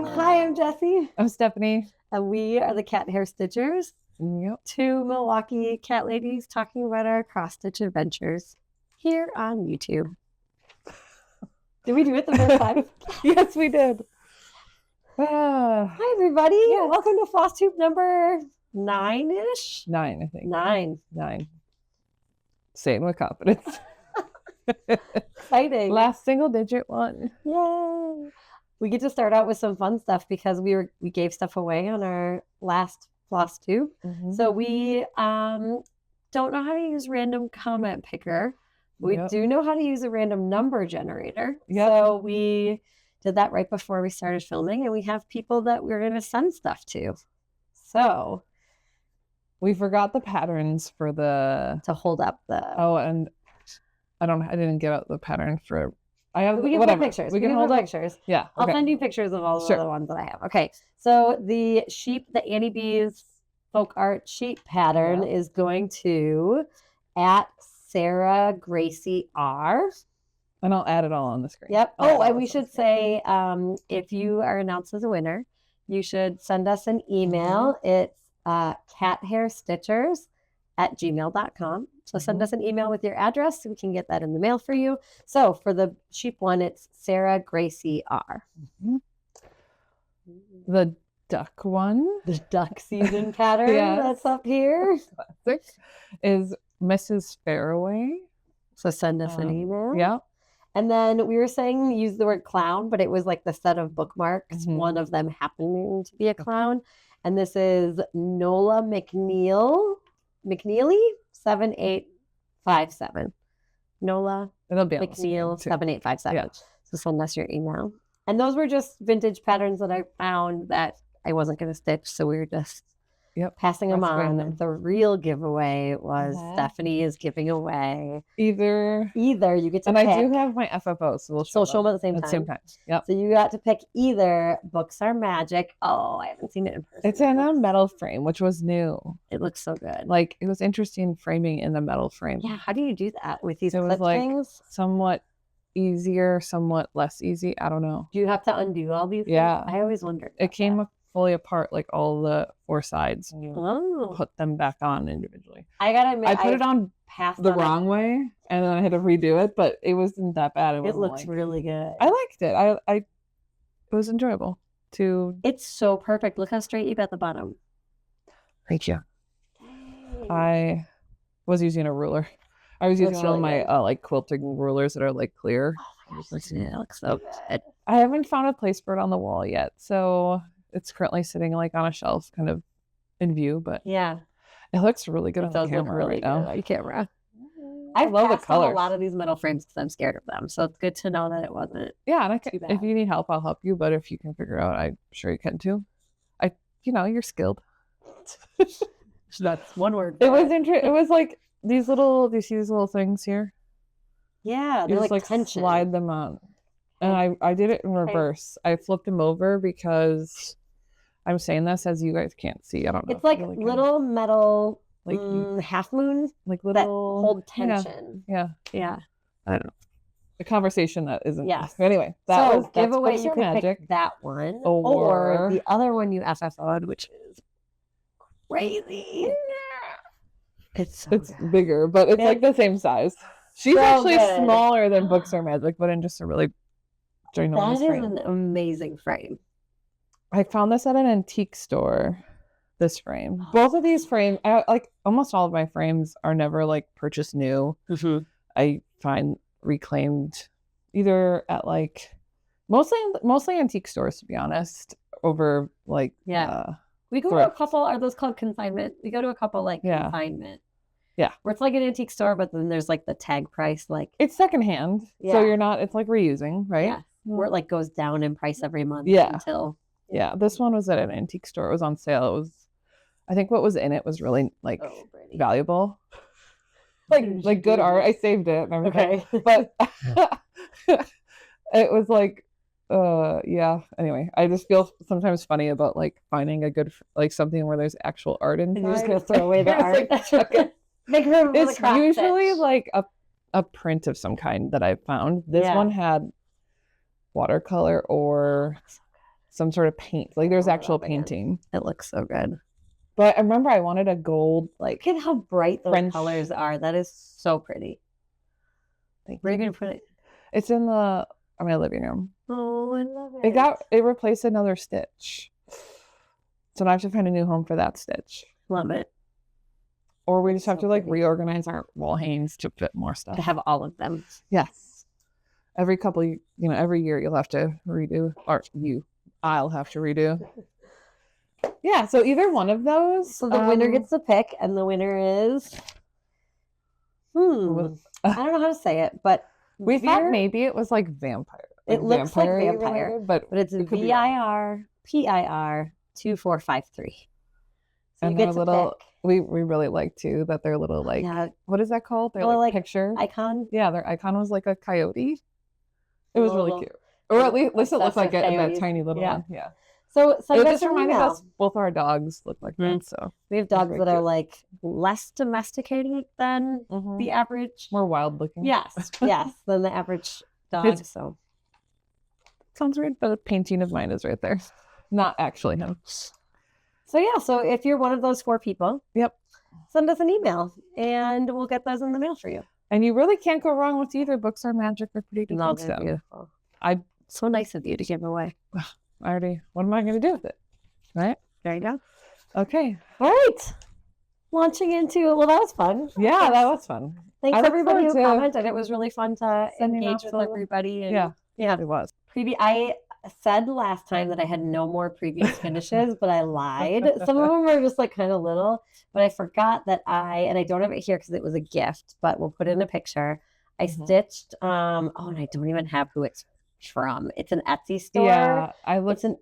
Hi, I'm Jessie. I'm Stephanie. And we are the CatHairStitchers. Yep. Two Milwaukee cat ladies talking about our cross-stitch adventures here on YouTube. Did we do it the first time? Yes, we did. Hi, everybody. Yes. Welcome to Flosstube number 9-ish? 9, I think. 9. Saying with confidence. Exciting. Last single digit one. Yay. We get to start out with some fun stuff because we gave stuff away on our last Flosstube. Mm-hmm. So we don't know how to use random comment picker. We Yep. do know how to use a random number generator. Yep. So we did that right before we started filming, and we have people that we're going to send stuff to. So we forgot the patterns for the to hold up the and I didn't get out the pattern for we can hold pictures. We can hold pictures. Yeah. I'll send you pictures of all the other ones that I have. Okay. So the sheep, the Annie B's folk art sheep pattern is going to at Sarah Gracie R. And I'll add it all on the screen. Yep. Oh, and we should say, if you are announced as a winner, you should send us an email. It's CatHairStitchers@gmail.com. So send us an email with your address so we can get that in the mail for you. So for the sheep one, it's Sarah Gracie R. Mm-hmm. The duck one. The duck season pattern that's up here. Classic is Mrs. Fairway. So send us an email. Yeah. And then we were saying use the word clown, but it was like the set of bookmarks, one of them happening to be a clown. And this is Nola McNeely 7857. Nola It'll be McNeil 7857. Yeah. So send us your email. And those were just vintage patterns that I found that I wasn't going to stitch, so we were just passing them on. Random. The real giveaway was Stephanie is giving away either you get to and pick. I do have my FFO, so we'll show them at the same time. Yep. So you got to pick either Books Are Magic. Oh, I haven't seen it in person. It's in a metal frame, which was new. It looks so good. Like, it was interesting framing in the metal frame. Yeah, how do you do that with these It clip was like things? somewhat easier, somewhat less easy. I don't know. Do you have to undo all these Yeah. things? I always wondered. It came fully apart, like all the 4 sides. And you Oh. put them back on individually. I gotta admit, I put it on the wrong way, and then I had to redo it, but it wasn't that bad. It looks really good. I liked it. It was enjoyable to. It's so perfect. Look how straight you got the bottom. Thank you. I was using a ruler. I was using one of my like quilting rulers that are like clear. Oh my gosh, it looks so good. I haven't found a place for it on the wall yet, so it's currently sitting like on a shelf, kind of in view. But yeah, it looks really good on the camera really right now. on camera. I love the colors. A lot of these metal frames because I'm scared of them, so it's good to know that it wasn't. Yeah, and too bad. If you need help, I'll help you. But if you can figure out, I'm sure you can too. You're skilled. That's one word. It was interesting. It was like these little. Do you see these little things here? Yeah, you they're just like tension. slide them on, and I did it in reverse. I flipped them over because I'm saying this as you guys can't see. I don't know. It's like really little metal, like half moons, like little that hold tension. Yeah. I don't know. A conversation that isn't. Yes. Anyway, that's giveaway. You could pick that one or the other one you FFO'd, which is crazy. It's bigger, but it's like the same size. She's actually smaller than Books Are Magic, but in just a really ginormous frame. That is an amazing frame. I found this at an antique store. This frame. Both of these frames, almost all of my frames are never like purchased new. Mm-hmm. I find reclaimed either at like mostly antique stores, to be honest, over like we go to a couple. Are those called consignment? We go to a couple like consignment. Yeah, where it's like an antique store, but then there's like the tag price, like it's secondhand, so you're not. It's like reusing, right? Yeah, where it like goes down in price every month. Yeah, until this one was at an antique store. It was on sale. It was, I think, what was in it was really like valuable. Like good art. I saved it and everything. Okay. But it was like anyway, I just feel sometimes funny about like finding a good like something where there's actual art inside. And you're just gonna throw away the art. Make room for the cross usually stitch. Like a print of some kind that I found. This one had watercolor or some sort of paint. Like there's actual that again. painting. It looks so good. But I remember I wanted a gold, like, look at how bright those French colors are. That is so pretty. Where are you gonna put it? It's in my living room. Oh, I love it. It replaced another stitch. So now I have to find a new home for that stitch. Love it. Or we just have to like reorganize our wall hangings to fit more stuff. To have all of them. Yes. Every year you'll have to redo, or I'll have to redo. Yeah, so either one of those. So the winner gets to pick, and the winner is I don't know how to say it, but we thought maybe it was like vampire. It looks like vampire, but it's VIRPIR 2453. So and they're little. We really like too that they're little like what is that called? They're like picture icon. Yeah, their icon was like a coyote. It was really cute, or at least it looked like it in that tiny little one. Yeah. So it just reminded us both our dogs look like that. So we have dogs that are like less domesticated than the average, more wild looking. Yes, than the average dog. So sounds weird, but a painting of mine is right there. Not actually him. So yeah, so if you're one of those 4 people, send us an email and we'll get those in the mail for you. And you really can't go wrong with either Books Are Magic or Pretty Good Books. Beautiful. So nice of you to give away. What am I going to do with it? Right? There you go. Okay. All right. Launching into, that was fun. Yeah, that was fun. Thanks everybody who commented. It was really fun to engage with everybody. And yeah, it was. I said last time that I had no more previous finishes, but I lied. Some of them are just like kind of little, but I forgot that and I don't have it here because it was a gift, but we'll put in a picture. I stitched, and I don't even have who it's from. It's an Etsy store. Yeah, it's an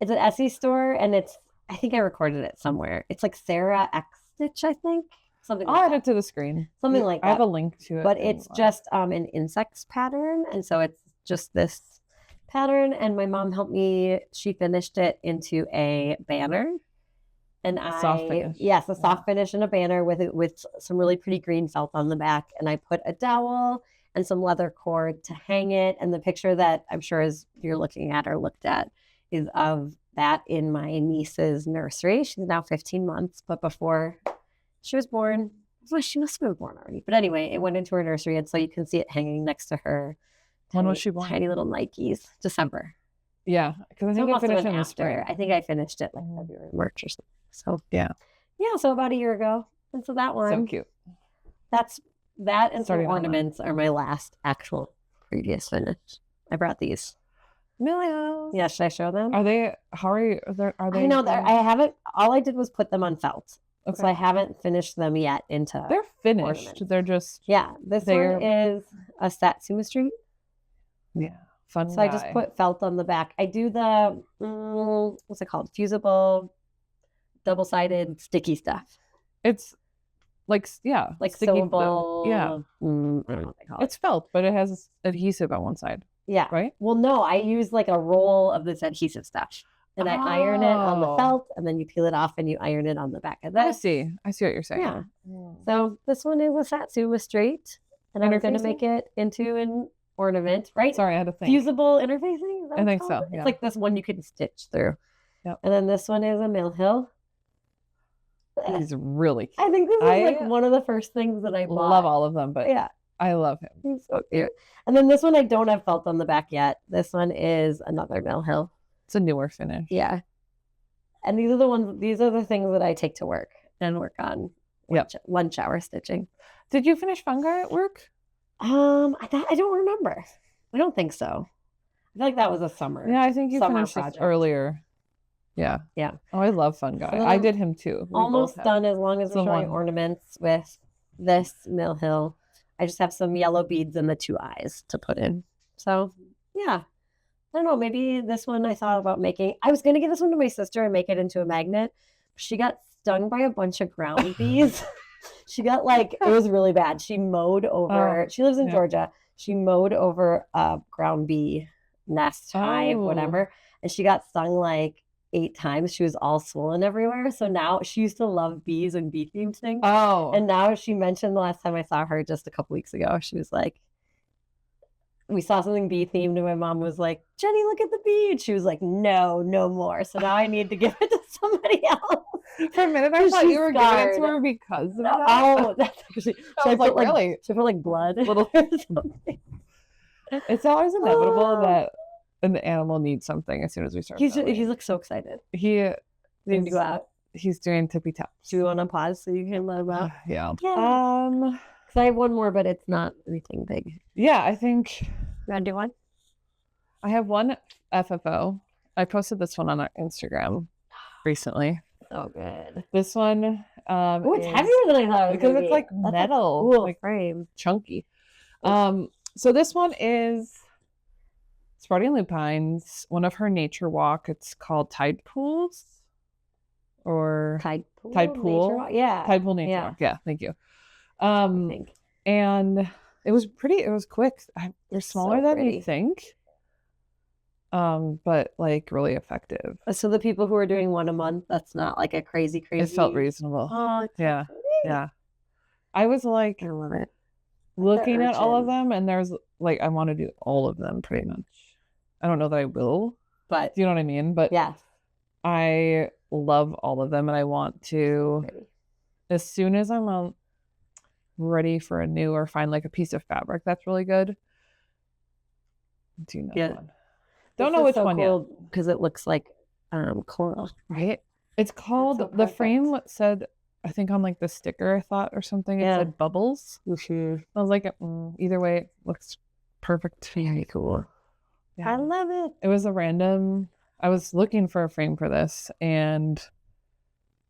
Etsy store, and I think I recorded it somewhere. It's like Sarah X Stitch, I think. Something I'll add it to the screen. Something like that. I have a link to it. But it's just an insects pattern, and so it's just this pattern, and my mom helped me. She finished it into a banner, and soft finish. Yes, a soft finish and a banner with some really pretty green felt on the back, and I put a dowel and some leather cord to hang it. And the picture that I'm sure you're looking at or looked at is of that in my niece's nursery. She's now 15 months, but before she was born, she must have been born already. But anyway, it went into her nursery, and so you can see it hanging next to her. When was she born? Tiny little Nikes. December. Yeah, because I think I finished in the spring. I think I finished it like February, March or something. So yeah. So about a year ago. And so that one. So cute. That and some ornaments are my last actual previous finish. I brought these. Millions. Yeah, should I show them? Are they? How are you? Are they? I know that I haven't. All I did was put them on felt. Okay. So I haven't finished them yet into. They're finished. Ornaments. They're just. Yeah, this one is a Satsuma Street. Yeah, fun. So I just put felt on the back. I do the what's it called? Fusible, double-sided sticky stuff. It's like sticky sewable. Yeah, I don't know what they call it. It's felt, but it has adhesive on one side. Yeah. Right. Well, no, I use like a roll of this adhesive stuff, and I iron it on the felt, and then you peel it off and you iron it on the back of that. I see what you're saying. Yeah. So this one is a Satsuma Straight, and I'm going to make it into an ornament, right? Sorry, I had to think. Fusible interfacing? I think so. Yeah. It's like this one you can stitch through. Yep. And then this one is a Mill Hill. He's really cute. I think this is like one of the first things that I bought. Love all of them, but yeah, I love him. He's so cute. And then this one I don't have felt on the back yet. This one is another Mill Hill. It's a newer finish. Yeah. And these are the things that I take to work and work on lunch hour stitching. Did you finish fungi at work? I don't remember. I don't think so. I feel like that was a summer. Yeah, I think you finished it earlier. Yeah. Yeah. Oh, I love fungi. I did him too. Almost done, as long as we're showing ornaments with this Mill Hill. I just have some yellow beads and the 2 eyes to put in. So yeah. I don't know, maybe this one I thought about making. I was going to give this one to my sister and make it into a magnet. She got stung by a bunch of ground bees. She got it was really bad. She mowed over, she lives in Georgia. She mowed over a ground bee nest, hive, whatever. And she got stung 8 times. She was all swollen everywhere. So now she used to love bees and bee themed things. Oh. And now she mentioned the last time I saw her just a couple weeks ago, she was like, we saw something bee themed and my mom was like, Jenny, look at the bee. And she was like, no more. So now I need to give it to somebody else. For a minute, I thought you were giving it to her because of that. Oh, that's actually. I was like, really? Should I put like blood? Little. It's always inevitable that an animal needs something as soon as we start. He looks so excited. He needs to go out. He's doing tippy taps. Do you want to pause so you can let him out? Yeah. Because I have one more, but it's not anything big. Yeah, I think. You want to do one? I have one FFO. I posted this one on our Instagram recently. Oh, good. This one. It's heavier than I thought it was because it's like metal, cool like frame, chunky. So this one is Spartian Lupine's, one of her nature walk. It's called Tide Pools. Or Tide Pool. Tide Pool. Yeah. Tide Pool Nature Walk. Yeah, thank you. And it was pretty, it was quick. They're smaller than you think. But like really effective. So the people who are doing one a month, that's not like a crazy. It felt reasonable. Oh, yeah. Yeah. I was like, I love it. Looking at all of them, and there's like, I want to do all of them pretty much. I don't know that I will, but do you know what I mean? But yes, I love all of them, and I want to, as soon as I'm ready for a new or find like a piece of fabric that's really good, do another one. Don't know which one yet because it looks like coral, right? It's called the frame said, I think on like the sticker I thought or something, it said bubbles. I was like, either way, it looks perfect. Very cool. Yeah. I love it. It was a random. I was looking for a frame for this, and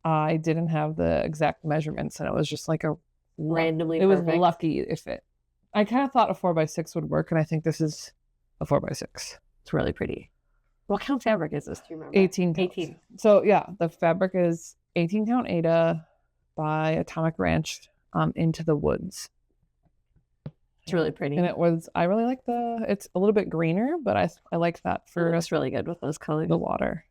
I didn't have the exact measurements, and it was just like a randomly. It was lucky if it. I kind of thought a 4x6 would work, and I think this is a 4x6. It's really pretty. What count fabric is this? Do you remember? 18. 18. So yeah, the fabric is 18 count Aida by Atomic Ranch into the woods. It's really pretty. And it was, I really like it's a little bit greener, but I like that for it's really good with those colors. The water.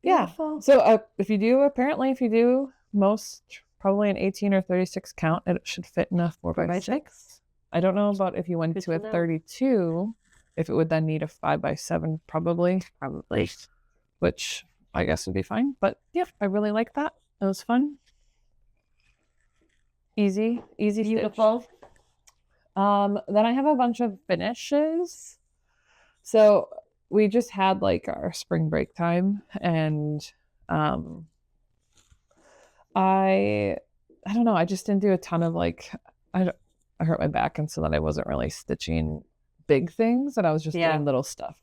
Beautiful. Yeah. So if you do most, probably an 18 or 36 count, it should fit in a 4x6. I don't know about if you went to a 32, if it would then need a 5x7, probably, which I guess would be fine. But yeah, I really like that. It was fun. Easy, beautiful. Stitch. Then I have a bunch of finishes. So we just had like our spring break time, and I don't know, I just didn't do a ton of like, I hurt my back, and so then I wasn't really stitching big things, and I was just doing little stuff.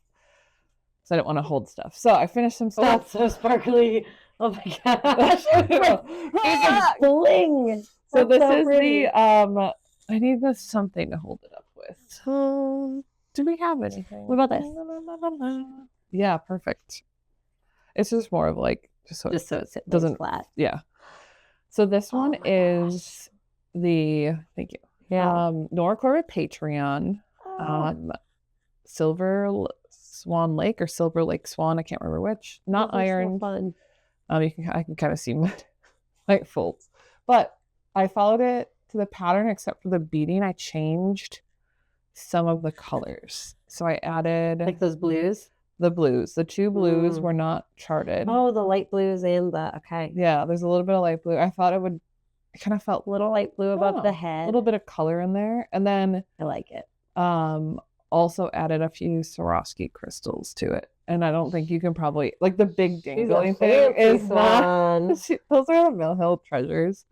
So I didn't want to hold stuff. So I finished some stuff. Oh, that's so sparkly. Oh my gosh. It's bling. So this is pretty. I need something to hold it up with. So, do we have anything? What about this? Yeah, perfect. It's just more of like, just so it doesn't flat. Yeah. So this one is thank you. Yeah. Nora Corbett Patreon. Silver Swan Lake or Silver Lake Swan. I can't remember which. Not iron. So fun. I can kind of see my folds, but I followed it to the pattern except for the beading. I changed some of the colors, so I added like those blues. The two blues were not charted. Oh, the light blues and the yeah. There's a little bit of light blue. I thought it kind of felt a little light blue above the head. A little bit of color in there, and then I like it. Also added a few Swarovski crystals to it. And I don't think you can probably, like the big dangling thing is not, those are the Mill Hill treasures.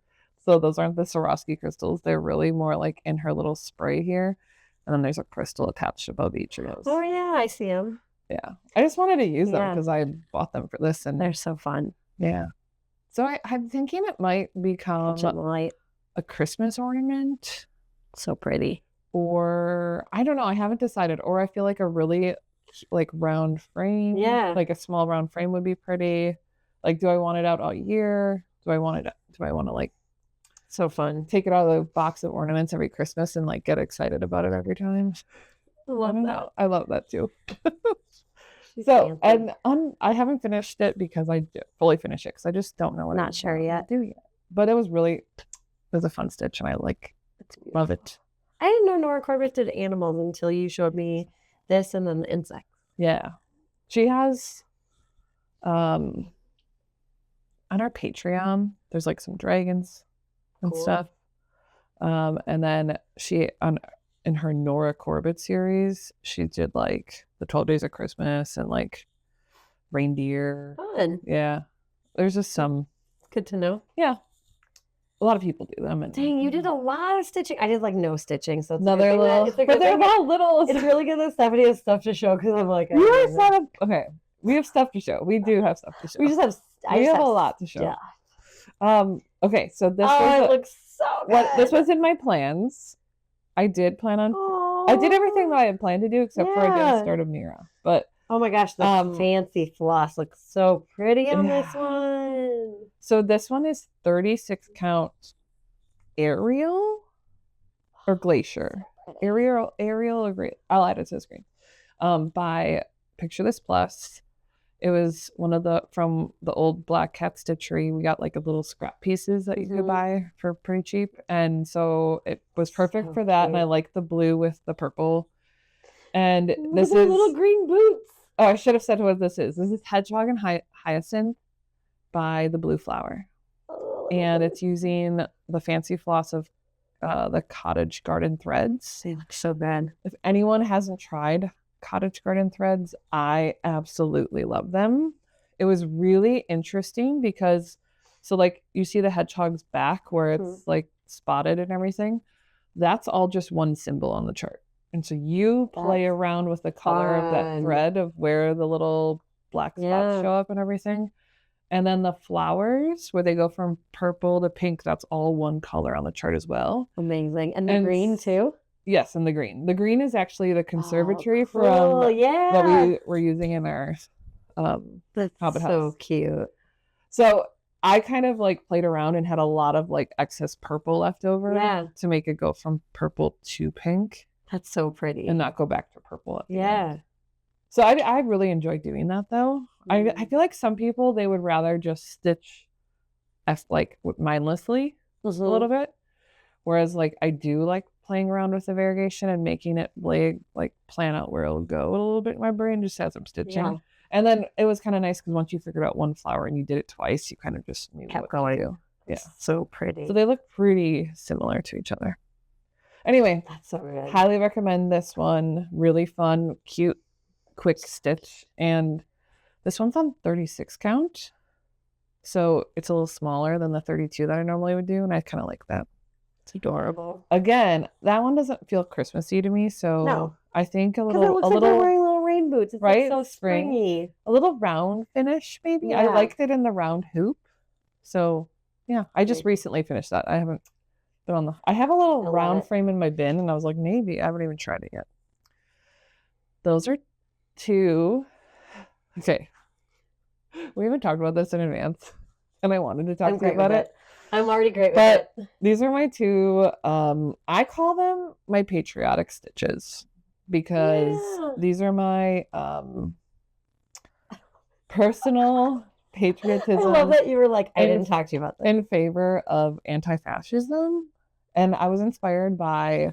So those aren't the Swarovski crystals. They're really more like in her little spray here. And then there's a crystal attached above each of those. Oh yeah, I see them. Yeah. I just wanted to use them because I bought them for this. And they're so fun. Yeah. So I'm thinking it might become a Christmas ornament. So pretty. Or I don't know, I haven't decided. Or I feel like a really like round frame. Yeah. Like a small round frame would be pretty. Like, do I want it out all year? Do I want to like so fun. Take it out of the box of ornaments every Christmas and like get excited about it every time? I love that. I love that too. So fancy. And I haven't finished it because I fully finish it because I just don't know what I'm do yet. But it was a fun stitch and I love it. I didn't know Nora Corbett did animals until you showed me this and then the insects. Yeah. She has on our Patreon, there's like some dragons and stuff. And then in her Nora Corbett series, she did like the 12 Days of Christmas and like reindeer. Fun. Yeah. There's just some. Good to know. Yeah. A lot of people do them. And, Dang, you did a lot of stitching. I did like no stitching, so it's another little. But they're all little. It's really good that Stephanie has stuff to show because I'm like, you are set up. Okay, we have stuff to show. We do have stuff to show. We just have. We have a lot to show. Yeah. Okay, so this. Oh, it looks so good. This was in my plans. I did plan on. I did everything that I had planned to do except for I didn't start a Mira. But oh my gosh, the fancy floss looks so pretty on this one. So this one is 36 count Ariel or Glacier. Ariel or Glacier. I'll add it to the screen. By Picture This Plus. It was one of from the old Black Cat Stitchery. We got like a little scrap pieces that you could buy for pretty cheap. And so it was perfect for that. Cute. And I like the blue with the purple. And this is little green boots. Oh, I should have said what this is. This is Hedgehog and Hyacinth by the Blue Flower. And it's using the fancy floss of the Cottage Garden threads. They look so good. If anyone hasn't tried Cottage Garden threads, I absolutely love them. It was really interesting because, so like you see the hedgehog's back where it's like spotted and everything. That's all just one symbol on the chart. And so you play around with the color of that thread of where the little black spots show up and everything. And then the flowers, where they go from purple to pink, that's all one color on the chart as well. Amazing. And the green too? Yes, and the green. The green is actually the conservatory that we were using in our that's Hobbit house. So cute. So I kind of like played around and had a lot of like excess purple left over to make it go from purple to pink. That's so pretty. And not go back to purple at the end. Yeah. So I really enjoy doing that though. I feel like some people, they would rather just stitch like mindlessly a little bit. Whereas like I do like playing around with the variegation and making it like plan out where it'll go a little bit in my brain just as I'm stitching. Yeah. And then it was kind of nice because once you figured out one flower and you did it twice, you kind of just knew what to do. Yeah. So pretty. So they look pretty similar to each other. Anyway, that's so good. Highly recommend this one. Really fun, cute, quick stitch. And this one's on 36 count. So it's a little smaller than the 32 that I normally would do. And I kind of like that. It's adorable. Again, that one doesn't feel Christmassy to me. So I think a little, it looks like they're wearing little rain boots. It's right? Like so springy. A little round finish, maybe. Yeah. I liked it in the round hoop. So yeah, I just recently finished that. I haven't been on I have a little round frame in my bin, and I was like, maybe I haven't even tried it yet. Those are two. Okay. We haven't talked about this in advance, and I wanted to talk to you about it. I'm already great with it. These are my two, I call them my patriotic stitches because these are my personal patriotism. I love that you were like, I didn't talk to you about this. In favor of anti-fascism. And I was inspired by,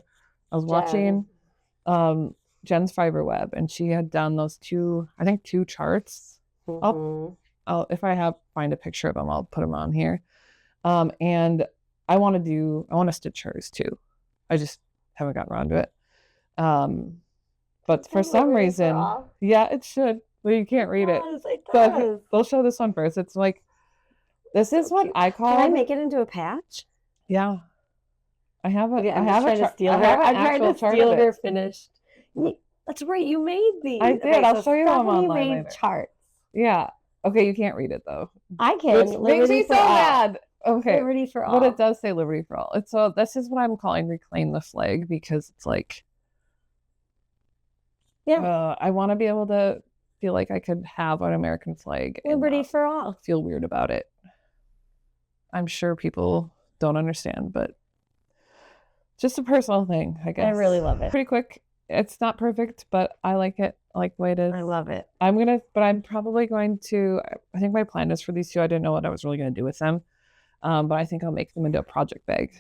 I was watching Jen's Fiber Web, and she had done those two charts. If I find a picture of them, I'll put them on here. And I want to stitch hers too. I just haven't gotten around to it. But for some reason, it should, but you can't read it. So they'll show this one first. It's like, this is what I call. Can I make it into a patch? Yeah. I have a, I have a chart. I'm trying to steal her finished. That's right. You made these. I did. I'll show you them online later. Charts. Yeah. Okay. You can't read it though. I can. Which makes me so mad. Okay. Liberty for all. But it does say liberty for all. It's so this is what I'm calling reclaim the flag, because it's like, I want to be able to feel like I could have an American flag. Liberty for all. Feel weird about it. I'm sure people don't understand, but just a personal thing, I guess. I really love it. Pretty quick. It's not perfect, but I like it. I like the way it is. I love it. I'm probably going to, I think my plan is for these two. I didn't know what I was really going to do with them. But I think I'll make them into a project bag.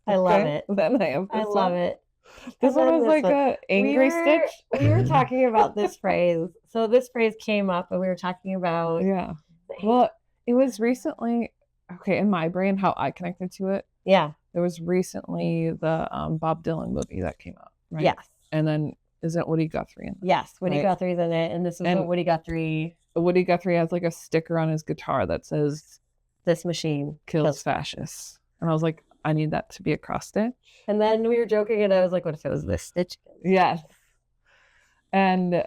I love it. Then I have this I love one. it. This And one then was this like one. a angry stitch. We were talking about this phrase. So this phrase came up and we were talking about. Yeah. Well, it was recently, okay, in my brain, how I connected to it. Yeah. There was recently the Bob Dylan movie that came out, right? Yes. And then isn't Woody Guthrie in it? Yes. Woody Right. Guthrie's in it. And this is what Woody Guthrie. Woody Guthrie has like a sticker on his guitar that says, "This machine kills fascists." And I was like, I need that to be a cross stitch. And then we were joking and I was like, what if it was this stitch? Yes. And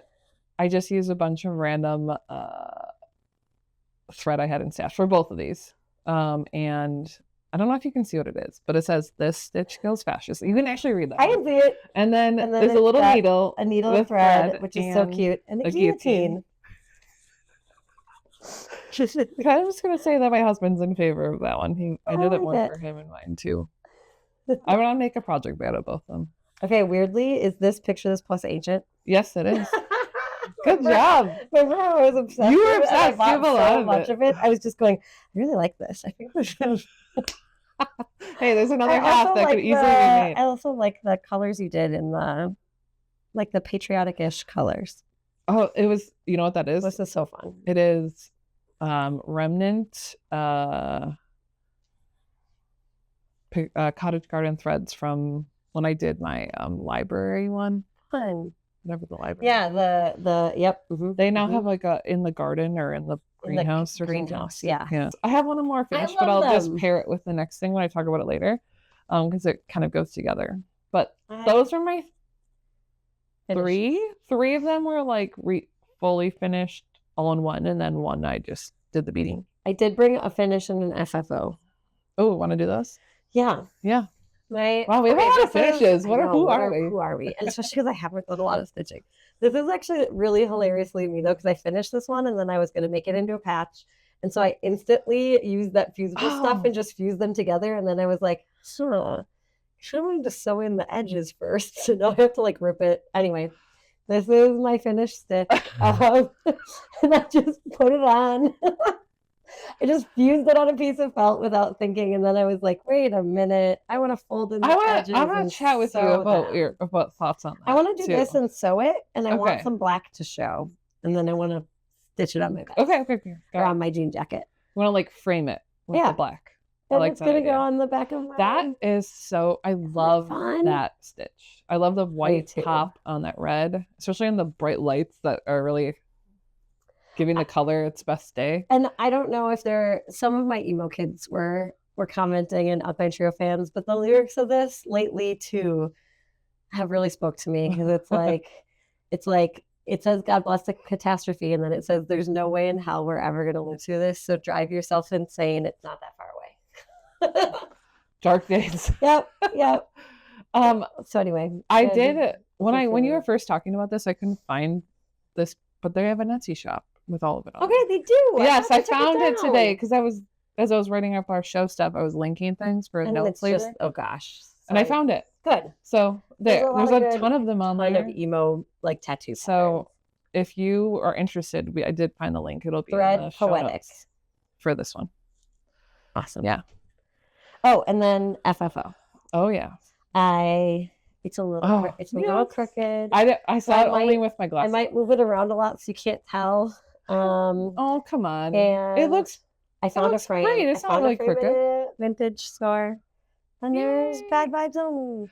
I just used a bunch of random thread I had in stash for both of these. And I don't know if you can see what it is, but it says, "This stitch kills fascists." You can actually read that. I can see it. And then there's a little needle. A needle and thread, which is so cute. And a guillotine. I'm just going to say that my husband's in favor of that one. I did it more for him and mine too. I want to make a project out of both of them. Okay, weirdly, is this Picture Plus Ancient? Yes, it is. Good job. Remember how I was obsessed? You were obsessed. I bought so much of it. I was just going, I really like this. I think we should. Hey, there's another half that could easily be made. I also like the colors you did in the patriotic-ish colors. Oh, it was, you know what that is? This is so fun. It is remnant cottage garden threads from when I did my library one. Fun. Whatever the library. Yeah, the yep. Mm-hmm. They now have like a in the garden or in the greenhouse. Greenhouse, yeah. I have one more finished, but I'll just pair it with the next thing when I talk about it later, because it kind of goes together. But those are my three. Three of them were like fully finished all in one, and then one I just did the beading. I did bring a finish and an FFO. Oh, want to do those? Yeah. Yeah. Wow, we have a lot of finishes. Who are we? Who are we? And especially because I haven't done a lot of stitching. This is actually really hilariously me though, because I finished this one and then I was going to make it into a patch. And so I instantly used that fusible stuff and just fused them together. And then I was like, shouldn't we just sew in the edges first? So now I have to like rip it. Anyway, this is my finished stitch. And I just put it on. I just fused it on a piece of felt without thinking, and then I was like, "Wait a minute! I want to fold in the edges." I want to chat with you about thoughts on that. I want to do this and sew it, and I want some black to show, and then I want to stitch it on my back. Okay. Or on my jean jacket. You want to like frame it with the black. And it's gonna go on the back of my. That is so. I love that stitch. I love the white top on that red, especially in the bright lights that are really giving the color its best day. And I don't know if some of my emo kids were commenting and Alpine Trio fans, but the lyrics of this lately too have really spoke to me, because it's like it says God bless the catastrophe, and then it says there's no way in hell we're ever gonna live through this, so drive yourself insane, it's not that far away. Dark days. Yep. So anyway, I did when you were first talking about this, I couldn't find this, but they have an Etsy shop with all of it on. Okay, they do. Yes, I found it today because as I was writing up our show stuff, I was linking things for notes later. Oh gosh. And I found it. Good. So there's a ton of them on there. Kind of emo like tattoos. So if you are interested, I did find the link. It'll be Thread in the show Poetic notes for this one. Awesome. Yeah. Oh, and then FFO. Oh yeah. It's a little crooked. I saw it only with my glasses. I might move it around a lot so you can't tell. Oh come on! And it looks. I found a frame. Great. It's not like crooked. At a vintage store, and there's Bad Vibes Only.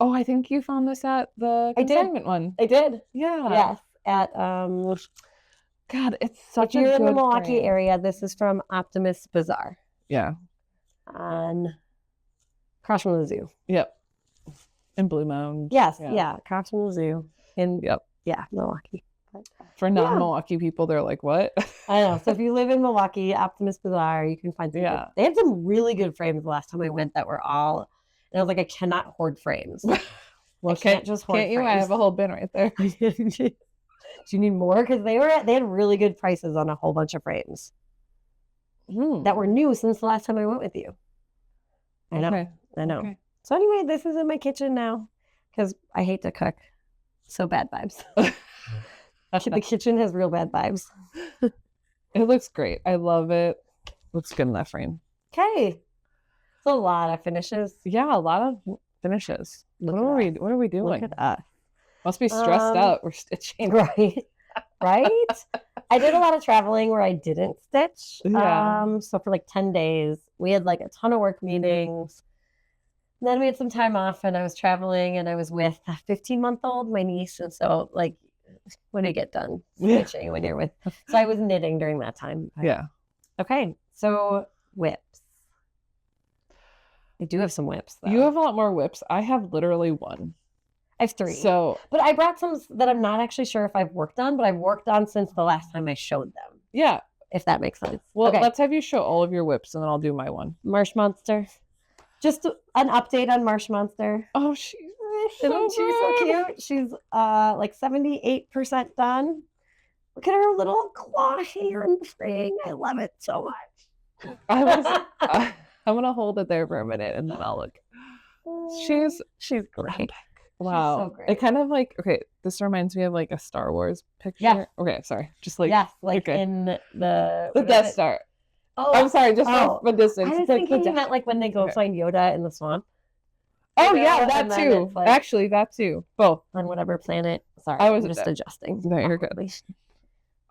Oh, I think you found this at the consignment one. I did. Yeah. Yes. At God, it's such a good. If you're in the Milwaukee area, this is from Optimist Bazaar. Yeah. Across from the zoo. Yep. In Blue Mound. Yes. Yeah. Across from the zoo. Milwaukee. For non-Milwaukee people, they're like, what? I know. So if you live in Milwaukee, Optimist Bazaar, you can find some. Yeah. They had some really good frames the last time I went that were all, and I was like, I cannot hoard frames. Well, can't just hoard frames. I have a whole bin right there. Do you need more? Because they had really good prices on a whole bunch of frames that were new since the last time I went with you. I know. Okay. I know. Okay. So anyway, this is in my kitchen now because I hate to cook. So bad vibes. The kitchen has real bad vibes. It looks great. I love it. Looks good in that frame. Okay. a lot of finishes. Yeah, a lot of finishes. What are we doing? Look at us. Must be stressed out. We're stitching. Right. Right? I did a lot of traveling where I didn't stitch. Yeah. So for like 10 days, we had like a ton of work meetings. And then we had some time off and I was traveling and I was with a 15-month-old, my niece. And so like, when do you get done stitching when you're with? So I was knitting during that time. Yeah. Okay. So whips. I do have some whips though. You have a lot more whips. I have literally one. I have 3. So, but I brought some that I'm not actually sure if I've worked on, but I've worked on since the last time I showed them. Yeah. If that makes sense. Well, okay. Let's have you show all of your whips and then I'll do my one. Marsh Monster. Just an update on Marsh Monster. Oh, she's so cute. She's like 78% done. Look at her little claw hair and fraying. I love it so much. I'm gonna hold it there for a minute and then I'll look. She's great. Wow. So great. It kind of like, okay, this reminds me of like a Star Wars picture. Yeah. Okay, sorry. Just like, yes, like in the Death Star. Oh, I'm sorry, just from a distance. I was thinking you meant like when they go find Yoda in the swamp. Oh, yeah, that too. Like, actually, that too. Both. On whatever planet. Sorry, I was just adjusting. No, you're good.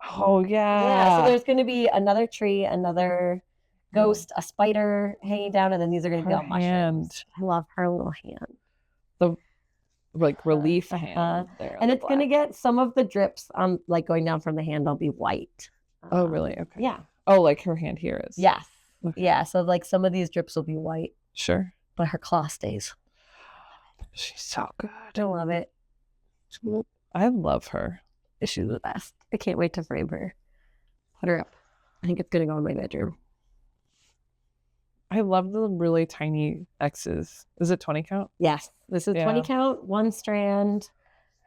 Oh, yeah. Yeah, so there's going to be another tree, another ghost, a spider hanging down, and then these are going to be all mushrooms. I love her little hand. The like relief hand there. And it's going to get some of the drips on like going down from the hand will be white. Oh, really? Okay. Yeah. Oh, like her hand here is. Yes. Okay. Yeah. So like some of these drips will be white. Sure. But her claw stays. She's so good. I love it. I love her. She's the best. I can't wait to frame her. Put her up. I think it's going to go in my bedroom. I love the really tiny X's. Is it 20 count? Yes. This is 20 count, 1 strand.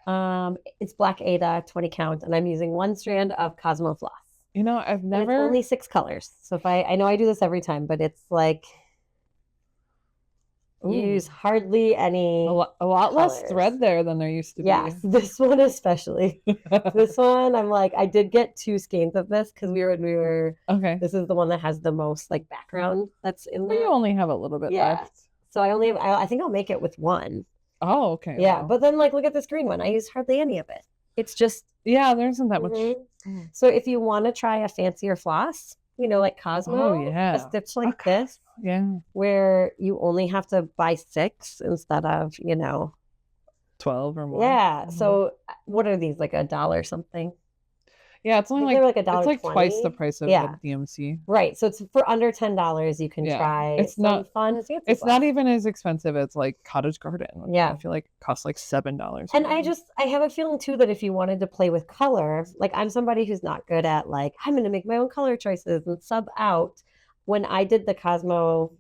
It's Black Ada, 20 count, and I'm using 1 strand of Cosmo Floss. You know, I've never... And it's only 6 colors. So if I know I do this every time, but it's like... Ooh. Use hardly any a lot colors. Less thread there than there used to be. Yes, this one especially. This one, I'm like, I did get 2 skeins of this because we were okay. This is the one that has the most like background that's in there. You only have a little bit left. So I think I'll make it with 1. Oh, okay. Yeah, wow. but then like look at this green one. I use hardly any of it. It's just there isn't that much. So if you want to try a fancier floss, you know, like Cosmo, a stitch like this. Yeah. Where you only have to buy 6 instead of, 12 or more. Yeah. Mm-hmm. So what are these? Like $1 something? Yeah, it's only like $1. It's like twice the price of the DMC. Right. So it's for under $10 you can try it's not fun. It's not even as expensive as like Cottage Garden. I feel like it costs like $7. And I have a feeling too that if you wanted to play with color, like I'm somebody who's not good at like, I'm going to make my own color choices and sub out. When I did the Cosmo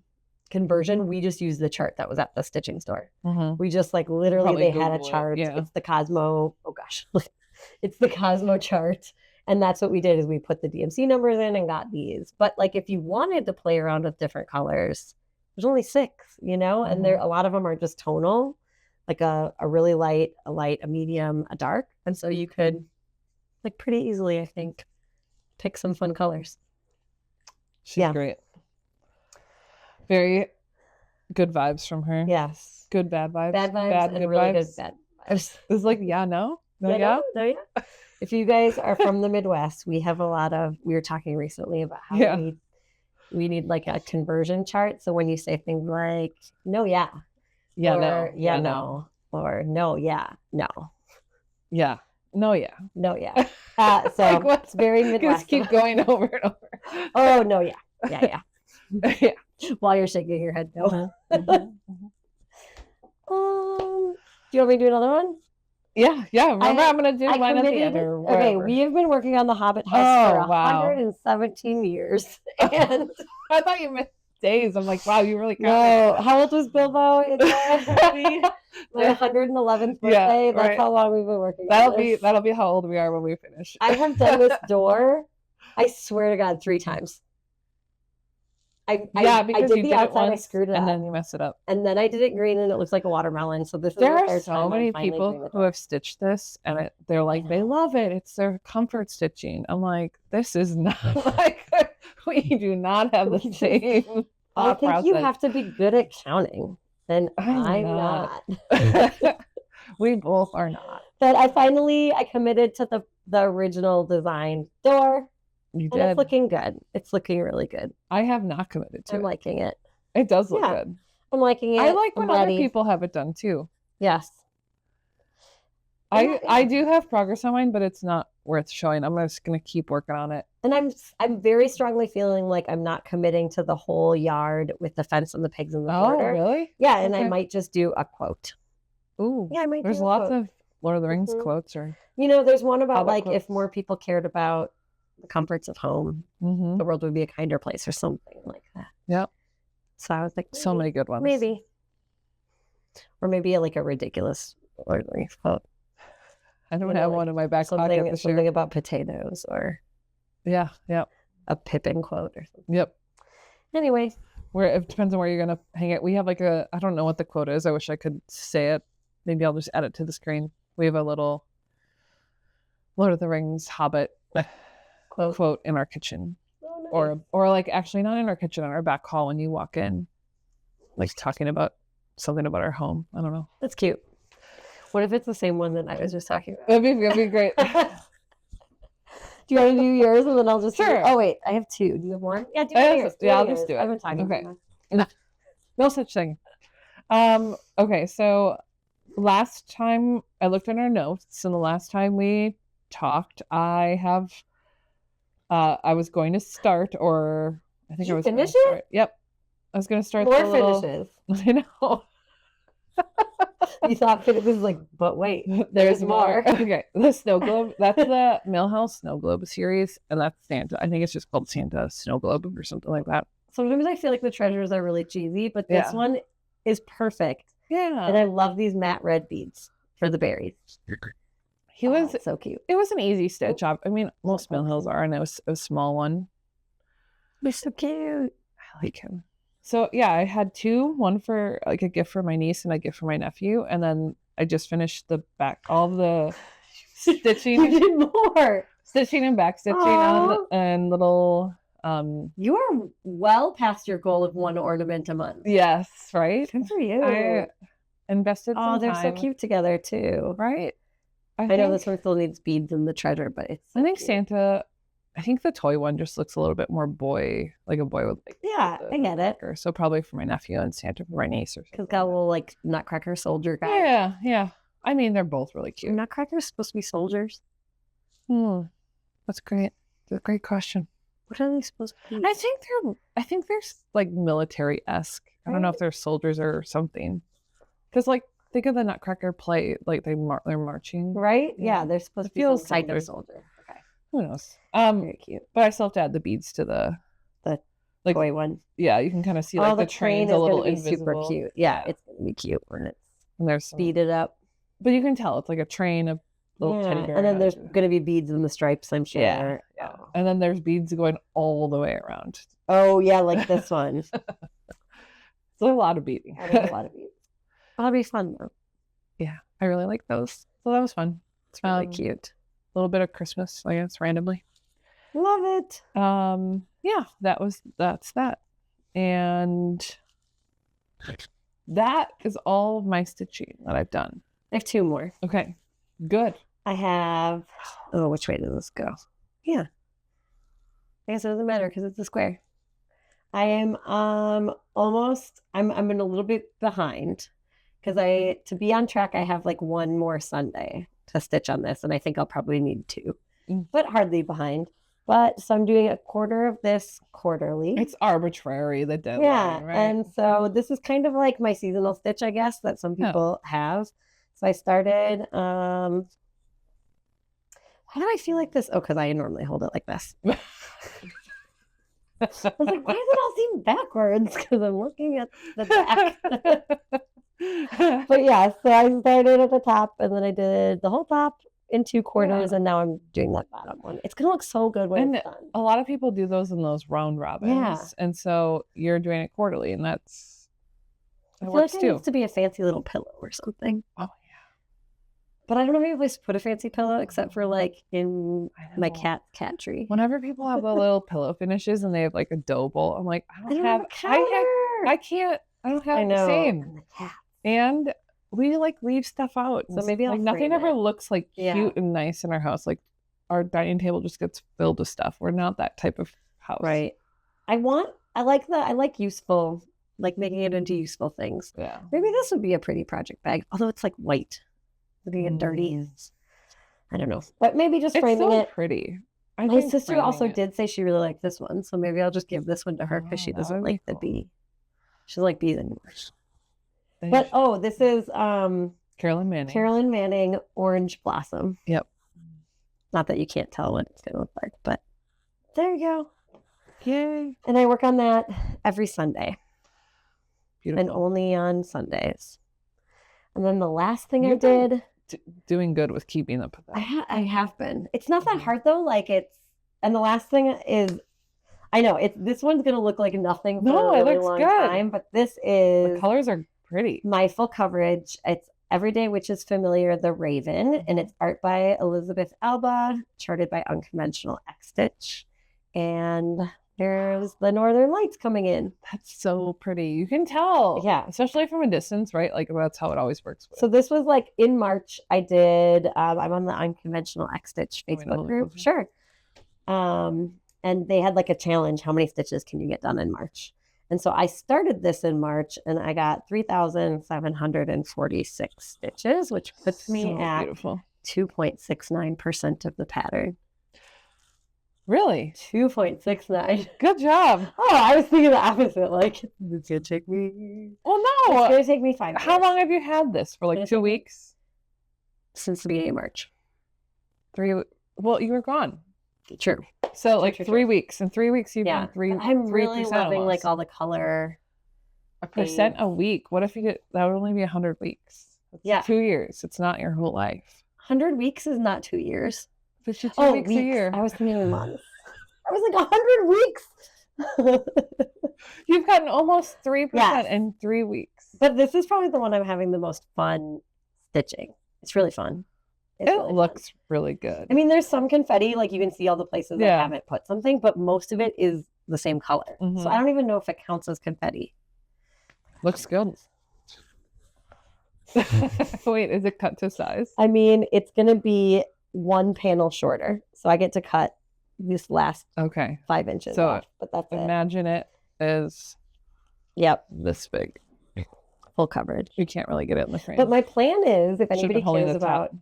conversion, we just used the chart that was at the stitching store. Mm-hmm. We just like literally they had a chart. It's the Cosmo. Oh gosh, it's the Cosmo chart. And that's what we did is we put the DMC numbers in and got these. But like if you wanted to play around with different colors, there's only 6, Mm-hmm. and a lot of them are just tonal, like a really light, a medium, a dark. And so you could like pretty easily, I think, pick some fun colors. She's great. Very good vibes from her. Yes. Good bad vibes. Bad vibes bad, and good really vibes. good bad vibes. It's like, no. No. If you guys are from the Midwest, we have we were talking recently about how we need like a conversion chart. So when you say things like, no, yeah. Yeah, or, no. Yeah, no. Or no, yeah, no. Yeah. No, yeah. No, yeah. So like it's very Midwest. Just keep going over and over. Oh, no, yeah. Yeah. Yeah. While you're shaking your head, no. Do you want me to do another one? Yeah. Remember, I'm going to do mine at the end. Okay, we have been working on the Hobbit house for 117 years. And I thought you meant days. I'm like, wow, you really got No. How old was Bilbo? My 111th birthday. That's how long we've been working on this. That'll be how old we are when we finish. I have done this door, I swear to God, 3 times. Because I did you the did outside, it once, I screwed it up. and then you mess it up. And then I did it green and it looks like a watermelon. So there are so many people who have stitched this and they're like, they love it. It's their comfort stitching. I'm like, this is not like, we do not have the same I thought think you process. have to be good at counting, and I'm not. We both are not. But I committed to the original design door. You And did. it's looking good. It's looking really good. I have not committed to I'm it. liking it. It does look good. I'm liking it. I like I'm when other ready. people have it done too. Yes. I do have progress on mine, but it's not worth showing. I'm just gonna keep working on it. And I'm very strongly feeling like I'm not committing to the whole yard with the fence and the pigs and the border. Really? Yeah, and I Okay. might just do a quote. Ooh. Yeah, I might. There's do a lots quote. of Lord of the Rings Mhm. quotes, or there's one about Hobbit like if quotes. more people cared about the comforts of home, the world would be a kinder place, or something like that. Yep. So I was like, So many good ones. maybe, or maybe like a ridiculous Lord of the Rings quote. I don't have one in my back pocket this Something year. about potatoes, or Yeah. a Pippin quote or something. Yep. Anyway, It depends on where you're gonna hang it. We have like I don't know what the quote is. I wish I could say it. Maybe I'll just add it to the screen. We have a little Lord of the Rings Hobbit quote in our kitchen. Oh, nice. Or like actually not in our kitchen, in our back hall when you walk in. Like talking about something about our home. I don't know. That's cute. What if it's the same one that I was just talking about? That'd be great. Do you want to do yours and then I'll just Sure. Oh wait, I have two. Do you have one? Yeah, do one of yours. I'll just do it. I've been talking. Okay. No such thing. Okay, so last time I looked in our notes, and the last time we talked, I was going to start, or I think Did I was you gonna finish it? start. Yep. I was gonna start More the little finishes. I know. You thought it was like, but wait, There's more. Okay. The snow globe. That's the Millhouse Snow Globe series, and that's Santa. I think it's just called Santa Snow Globe or something like that. Sometimes I feel like the treasures are really cheesy, but this one is perfect. Yeah. And I love these matte red beads for the berries. He was so cute. It was an easy stitch job. I mean, most Mill Hills are, and it was a small one. They're so cute. I like him. So yeah, I had two, one for like a gift for my niece and a gift for my nephew, and then I just finished all the stitching. You did more. Stitching and back stitching on and little You are well past your goal of one ornament a month. Yes, right? Good for you. I invested some they're time. so cute together too. Right? I know this one still needs beads in the treasure, but it's I think cute. Santa, I think the toy one just looks a little bit more boy, like a boy with like I get it. So probably for my nephew and Santa for my niece or something. Because got a little like Nutcracker soldier guy. Yeah. I mean, they're both really cute. Are Nutcrackers supposed to be soldiers? That's great. That's a great question. What are they supposed to be? I think they're like military-esque. I don't know if they're soldiers or something. Because like think of the Nutcracker play, like they're marching. Right? Yeah, they're supposed to be some kind of soldier. Okay. Who knows? Very cute. But I still have to add the beads to the like toy one. Yeah, you can kind of see like the train is a little gonna be invisible. super cute. Yeah, it's gonna be cute when it's And there's speeded up. But you can tell it's like a train of little teddy bear. And then there's gonna be beads in the stripes, I'm sure. Yeah. And then there's beads going all the way around. Oh yeah, like this one. It's a lot of beading. A lot of beads. That'll be fun though. Yeah, I really like those. So that was fun. It's really cute. A little bit of Christmas, I guess, randomly. Love it. Yeah, that's that. And that is all of my stitching that I've done. I have two more. Okay, good. I have, which way does this go? Yeah. I guess it doesn't matter because it's a square. I am almost, I'm in a little bit behind because to be on track, I have like one more Sunday to stitch on this, and I think I'll probably need two, but hardly behind. But so I'm doing a quarter of this quarterly. It's arbitrary, the deadline, right? And so this is kind of like my seasonal stitch, I guess, that some people have. So I started, why do I feel like this? Oh, because I normally hold it like this. I was like, why does it all seem backwards? Because I'm looking at the back. But yeah, so I started at the top and then I did the whole top in 2 quarters, and now I'm doing that bottom one. It's gonna look so good when it's done. A lot of people do those in those round robins. Yeah. And so you're doing it quarterly, and that I feel works like it too. needs to be a fancy little pillow or something. Oh But I don't have any place to put a fancy pillow except for like in my cat tree. Whenever people have the little pillow finishes and they have like a dough bowl, I'm like, I don't have I know. same. And we like leave stuff out. So maybe I'll like nothing ever looks like cute and nice in our house. Like our dining table just gets filled with stuff. We're not that type of house. Right. I like useful, like making it into useful things. Yeah. Maybe this would be a pretty project bag, although it's like white. Would it get dirty? I don't know. But maybe just framing it. Pretty. My sister also did say she really liked this one, so maybe I'll just give this one to her because she doesn't like the bee. She doesn't like bees anymore. But this is Carolyn Manning Orange Blossom. Yep. Not that you can't tell what it's gonna look like, but there you go. Yay. And I work on that every Sunday. Beautiful. And only on Sundays. And then the last thing I did, doing good with keeping up with that. I have been. It's not that hard though. And the last thing is, I know this one's gonna look like nothing for a really long time, but this is the colors are pretty. My full coverage. It's Everyday Witches Familiar, The Raven, and it's art by Elizabeth Alba, charted by Unconventional X-Stitch, and there's the Northern Lights coming in. That's so pretty. You can tell. Yeah. Especially from a distance, right? Like that's how it always works. So this was like in March. I did, I'm on the Unconventional X-Stitch Facebook group. Sure. And they had like a challenge. How many stitches can you get done in March? And so I started this in March and I got 3,746 stitches, which puts me at 2.69% of the pattern. Really? 2.69. Good job. Oh, I was thinking the opposite. Like, it's going to take me. Well, no. It's going to take me 5 years. How long have you had this? For like 2 weeks? Since the beginning of March. 3. Well, you were gone. True. So like 3 weeks. In 3 weeks, you've done 3. I'm really loving like all the color. 1% a week. What if you get, that would only be 100 weeks. That's 2 years. It's not your whole life. 100 weeks is not 2 years. 52 weeks a year. I was thinking months. I was like 100 weeks. You've gotten almost 3% in 3 weeks. But this is probably the one I'm having the most fun stitching. It's really fun. It looks really good. I mean, there's some confetti, like you can see all the places I haven't put something, but most of it is the same color. So I don't even know if it counts as confetti. Looks good. Wait, is it cut to size? I mean, it's going to be 1 panel shorter. So I get to cut this last 5 inches off, but that's imagine it as this big. Full coverage. You can't really get it in the frame. But my plan is, if anybody cares about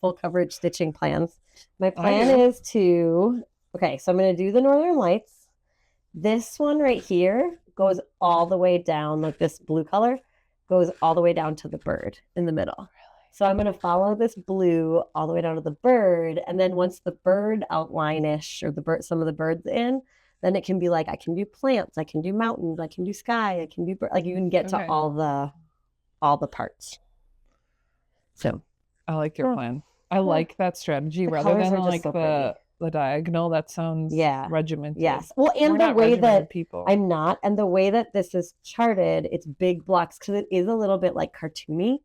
full coverage stitching plans, my plan is to, so I'm going to do the Northern Lights. This one right here goes all the way down, like this blue color, goes all the way down to the bird in the middle. Really? So I'm going to follow this blue all the way down to the bird. And then once the bird outline-ish, or some of the birds in, then it can be like, I can do plants, I can do mountains, I can do sky, I can do, like you can get to all the parts. So I like your plan. I like that strategy rather than like the diagonal. That sounds regimented. Yes. Well, and the way that I'm not, and the way that this is charted, it's big blocks because it is a little bit like cartoony.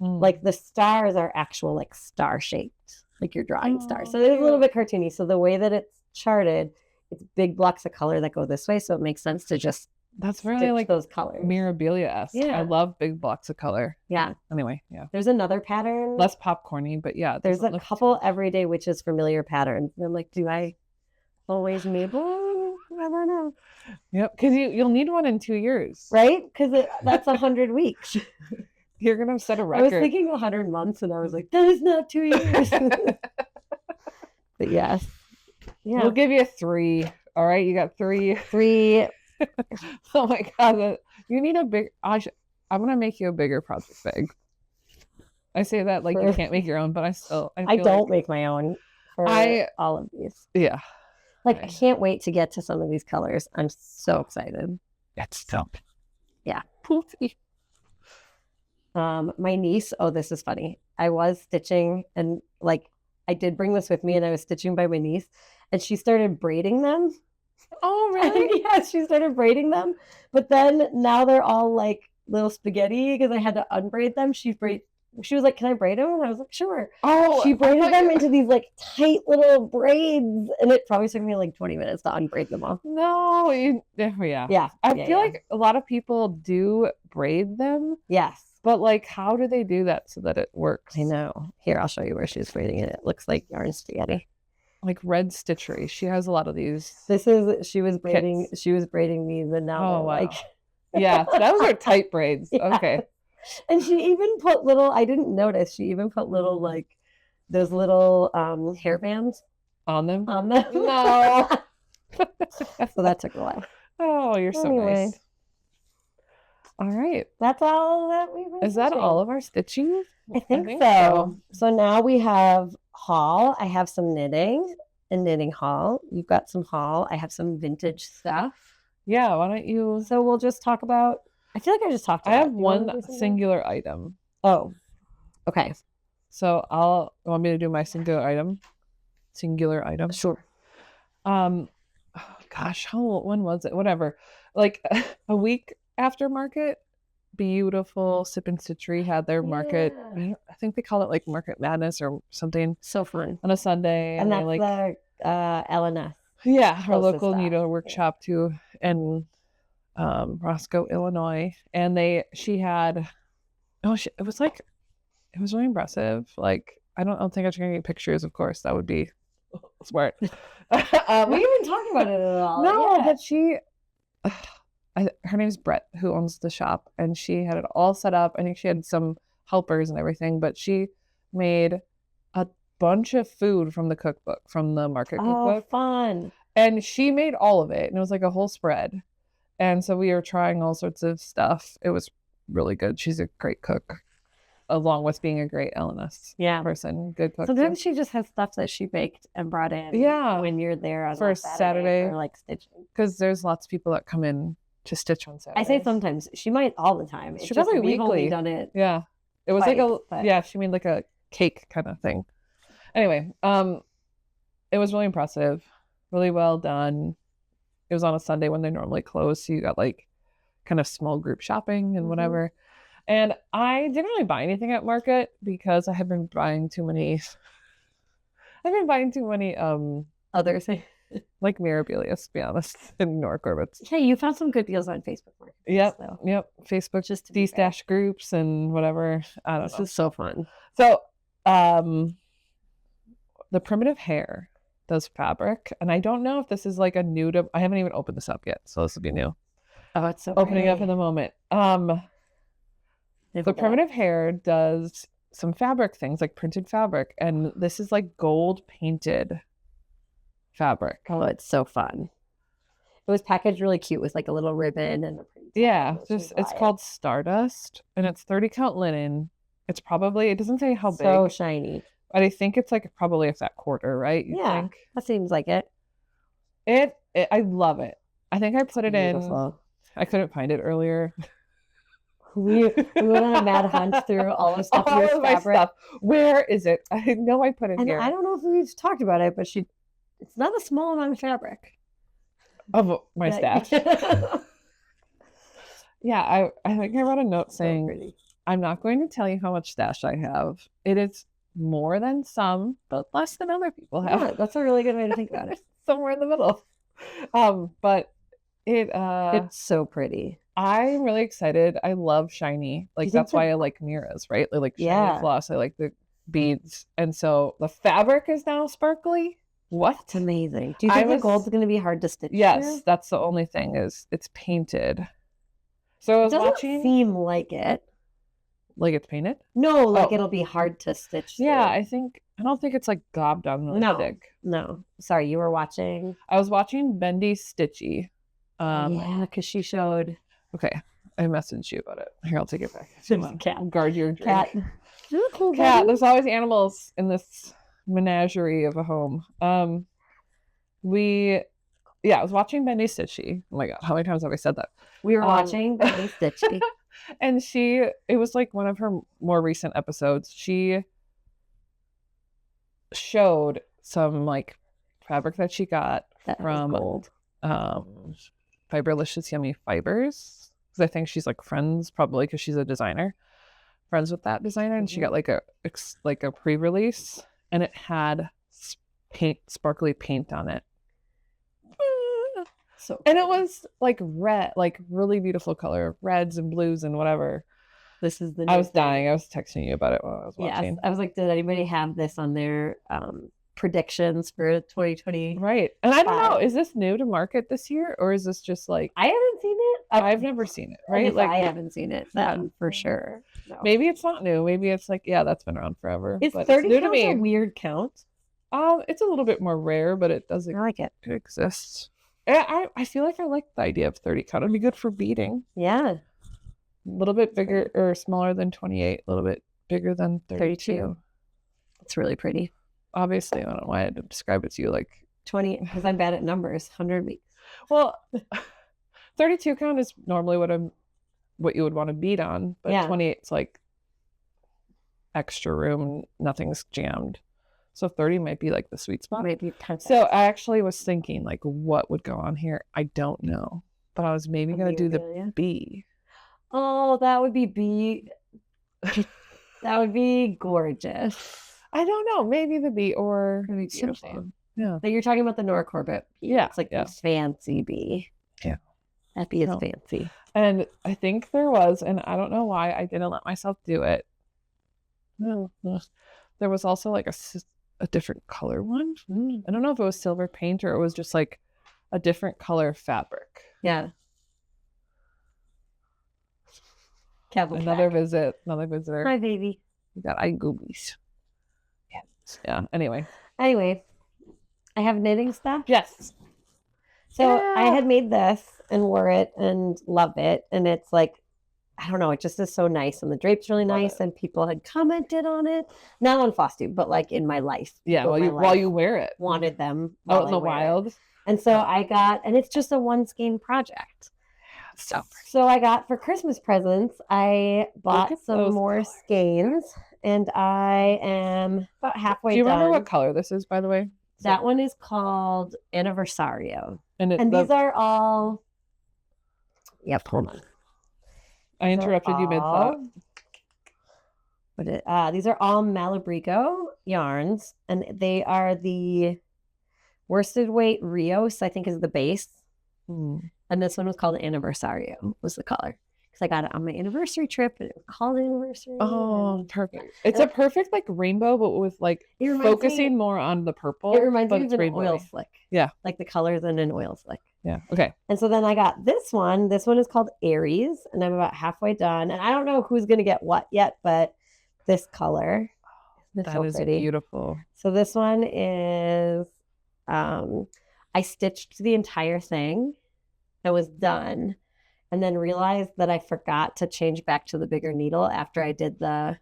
Like the stars are actual like star shaped, like you're drawing stars. So it is a little bit cartoony. So the way that it's charted, it's big blocks of color that go this way, so it makes sense to just that's really like those colors. Mirabilia-esque. I love big blocks of color. Yeah. Anyway, There's another pattern. Less popcorny, but there's a couple Everyday Witches Familiar patterns. And I'm like, do I always maybe? I don't know. Yep, because you'll need one in 2 years, right? Because that's 100 weeks. You're gonna set a record. I was thinking 100 months, and I was like, that is not 2 years. But yes. Yeah. We'll give you 3. All right, you got 3. 3. Oh my god, you need a big. I'm gonna make you a bigger project bag. I say that like you can't make your own, but I don't make my own for all of these. Yeah, like I can't wait to get to some of these colors. I'm so excited. That's tough. Yeah. Poofy. My niece. Oh, this is funny. I was stitching, and like I did bring this with me, and I was stitching by my niece, and she started braiding them. Oh, really? Yeah, she started braiding them. But then now they're all like little spaghetti because I had to unbraid them. She She was like, "Can I braid them?" And I was like, "Sure." Oh, She braided them into these like tight little braids, and it probably took me like 20 minutes to unbraid them all. No, Yeah. I feel like a lot of people do braid them. Yes. But like, how do they do that so that it works? I know. Here, I'll show you where she was braiding it. It looks like yarn spaghetti. Like red stitchery. She has a lot of these. She was braiding these, and now they're wow. like Yeah, those are tight braids. Yeah. Okay. And she even put I didn't notice, she even put little like those little hair bands On them? No. So that took a while. Oh, you're so Anyway. nice. All right. That's all that we've been Is that stitching. all of our stitching? I think so. So now we have haul. I have some knitting and knitting haul. You've got some haul. I have some vintage stuff. Yeah, why don't you? So we'll just talk about. I feel like I just talked about. I have one singular item. Oh, okay. So you want me to do my singular item? Singular item. Sure. Gosh, when was it? Whatever. Like a week after market, beautiful Sip and Stitchery had their market. Yeah. I think they call it like Market Madness or something. So fun. On a Sunday, And that's like the LNS. Yeah, our closest local stuff. needle workshop too, in Roscoe, Illinois, and she had. It was really impressive. Like I don't think I should get pictures. Of course, that would be smart. We haven't talked about it at all. No, Yeah. but she. Her name's Brett, who owns the shop, and she had it all set up. I think she had some helpers and everything, but she made a bunch of food from the cookbook, from the market cookbook. Oh, fun. And she made all of it, and it was like a whole spread. And so we were trying all sorts of stuff. It was really good. She's a great cook, along with being a great LNS person. Good cook. Sometimes she just has stuff that she baked and brought in. Yeah. When you're there on For Saturday. or like stitching. Because there's lots of people that come in to stitch on Saturday. I say sometimes. She might all the time. She probably we've only weekly. done it. Yeah. It was twice, like she made like a cake kind of thing. Anyway, it was really impressive. Really well done. It was on a Sunday when they normally close, so you got like kind of small group shopping and whatever. And I didn't really buy anything at market because I have been buying too many. I've been buying too many other things. Like Mirabilia, to be honest, and Nora Corbett's. Hey, you found some good deals on Facebook Market. Yep, so. yep. Facebook, just D-stash groups and whatever. I don't know. This is so fun. So, the Primitive Hair does fabric, and I don't know if this is like a new to. I haven't even opened this up yet, so this will be new. Oh, it's so opening up in the moment. The Primitive Hair does some fabric things, like printed fabric, and this is like gold painted fabric. Oh, it's so fun. It was packaged really cute with like a little ribbon and a pretty it's called Stardust, and it's 30 count linen. It's probably, it doesn't say how big. So shiny. But I think it's like probably a fat quarter, right? You think? That seems like it. I love it. I think I put it in. I couldn't find it earlier. We went on a mad hunt through all of stuff. All of my stuff. Where is it? I know I put it and here. I don't know if we've talked about it, but it's not a small amount of fabric. Of my stash. Yeah, I think I wrote a note saying, I'm not going to tell you how much stash I have. It is more than some, but less than other people have. Yeah, that's a really good way to think about it. Somewhere in the middle. But it's so pretty. I'm really excited. I love shiny. Like that's why I like Mira's, right? I like shiny floss. I like the beads. And so the fabric is now sparkly. What? That's amazing. Do you think the gold's going to be hard to stitch? Yes, that's the only thing is it's painted. So I was watching. Seem like it. Like it's painted? No, like it'll be hard to stitch. Yeah, I don't think it's like gobbed on really thick. No. Sorry, you were watching? I was watching Bendy Stitchy. Yeah, because she showed. Okay, I messaged you about it. Here, I'll take it back. There's a cat. Guard your drink. Cat. Cat. There's always animals in this menagerie of a home. I was watching Bendy Stitchy. Oh my god, how many times have I said that? We were watching Bendy Stitchy. And it was like one of her more recent episodes. She showed some like fabric that she got from gold. Fiberlicious Yummy Fibers. Because I think she's like friends, probably because she's a designer. friends with that designer, and she got like a pre-release, and it had sparkly paint on it. So and it was like red, like really beautiful color, reds and blues and whatever. This is the I was dying. I was texting you about it while I was watching. Yes, I was like, did anybody have this on their predictions for 2020? Right. And I don't know, is this new to market this year, or is this just like, I haven't seen it. I've never seen it, right? Like I haven't seen it then for sure. No. Maybe it's not new. Maybe it's like, yeah, that's been around forever. Is but 30 it's new count to me. a weird count? It's a little bit more rare, but it does I like it. exist. I feel like I like the idea of 30 count. It'd be good for beading. Yeah. A little bit bigger or smaller than 28, a little bit bigger than 32. It's really pretty. Obviously, I don't know why I had to describe it to you like 20, because I'm bad at numbers. 100 weeks. Well, 32 count is normally what you would want to bead on, but 28 is like extra room, nothing's jammed. So 30 might be like the sweet spot. Maybe 10. So I actually was thinking like what would go on here. I don't know, but I was maybe going to do the B. Oh, that would be that would be gorgeous. I don't know. Maybe the B or be beautiful. Yeah. So you're talking about the Nora Corbett bee. Yeah. It's like the fancy bee. Yeah. That bee is fancy. And I think there was, and I don't know why I didn't let myself do it. No. There was also like a different color one. I don't know if it was silver paint or it was just like a different color fabric. Yeah. Another visitor. Hi, baby. You got eye goobies. Yes. Yeah. Anyway, I have knitting stuff. Yes. So I had made this and wore it and love it. And it's like, I don't know, it just is so nice. And the drape's really nice. And people had commented on it. Not on Flosstube, but like in my life. Yeah, while you wear it. Wanted them. Out in the wild. And so I got, and it's just a one skein project. So I got for Christmas presents, I bought some more skeins, and I am about halfway done. Do you remember what color this is, by the way? That one is called Anniversario. And these are all... Yep, hold on. I interrupted you mid-thought. These are all Malabrigo yarns, and they are the worsted weight Rios, I think is the base. And this one was called Anniversario, was the color. Because I got it on my anniversary trip, and it was called Anniversary. Oh, perfect. It's a perfect like rainbow, but with like focusing more on the purple. It reminds me of an oil slick. Yeah. Like the colors in an oil slick. Yeah. Okay. And so then I got this one. This one is called Aries, and I'm about halfway done. And I don't know who's going to get what yet, but this color. That is beautiful. So this one is, I stitched the entire thing. I was done, and then realized that I forgot to change back to the bigger needle after I did so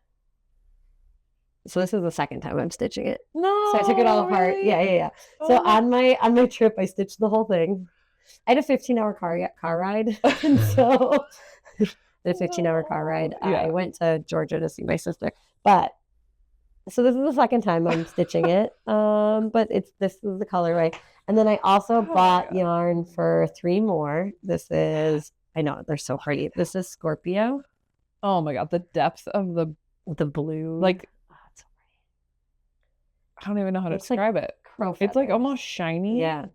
this is the second time I'm stitching it. No. So I took it all apart. Really? Yeah. So on my trip, I stitched the whole thing. I had a 15-hour car ride. And so a 15-hour car ride. Yeah. I went to Georgia to see my sister. But so this is the second time I'm stitching it. But this is the colorway. And then I also bought yarn for 3 more. This is, I know, they're so pretty. This is Scorpio. Oh my God. The depth of the blue. Like, I don't even know how to describe it. It's like almost shiny. Yeah.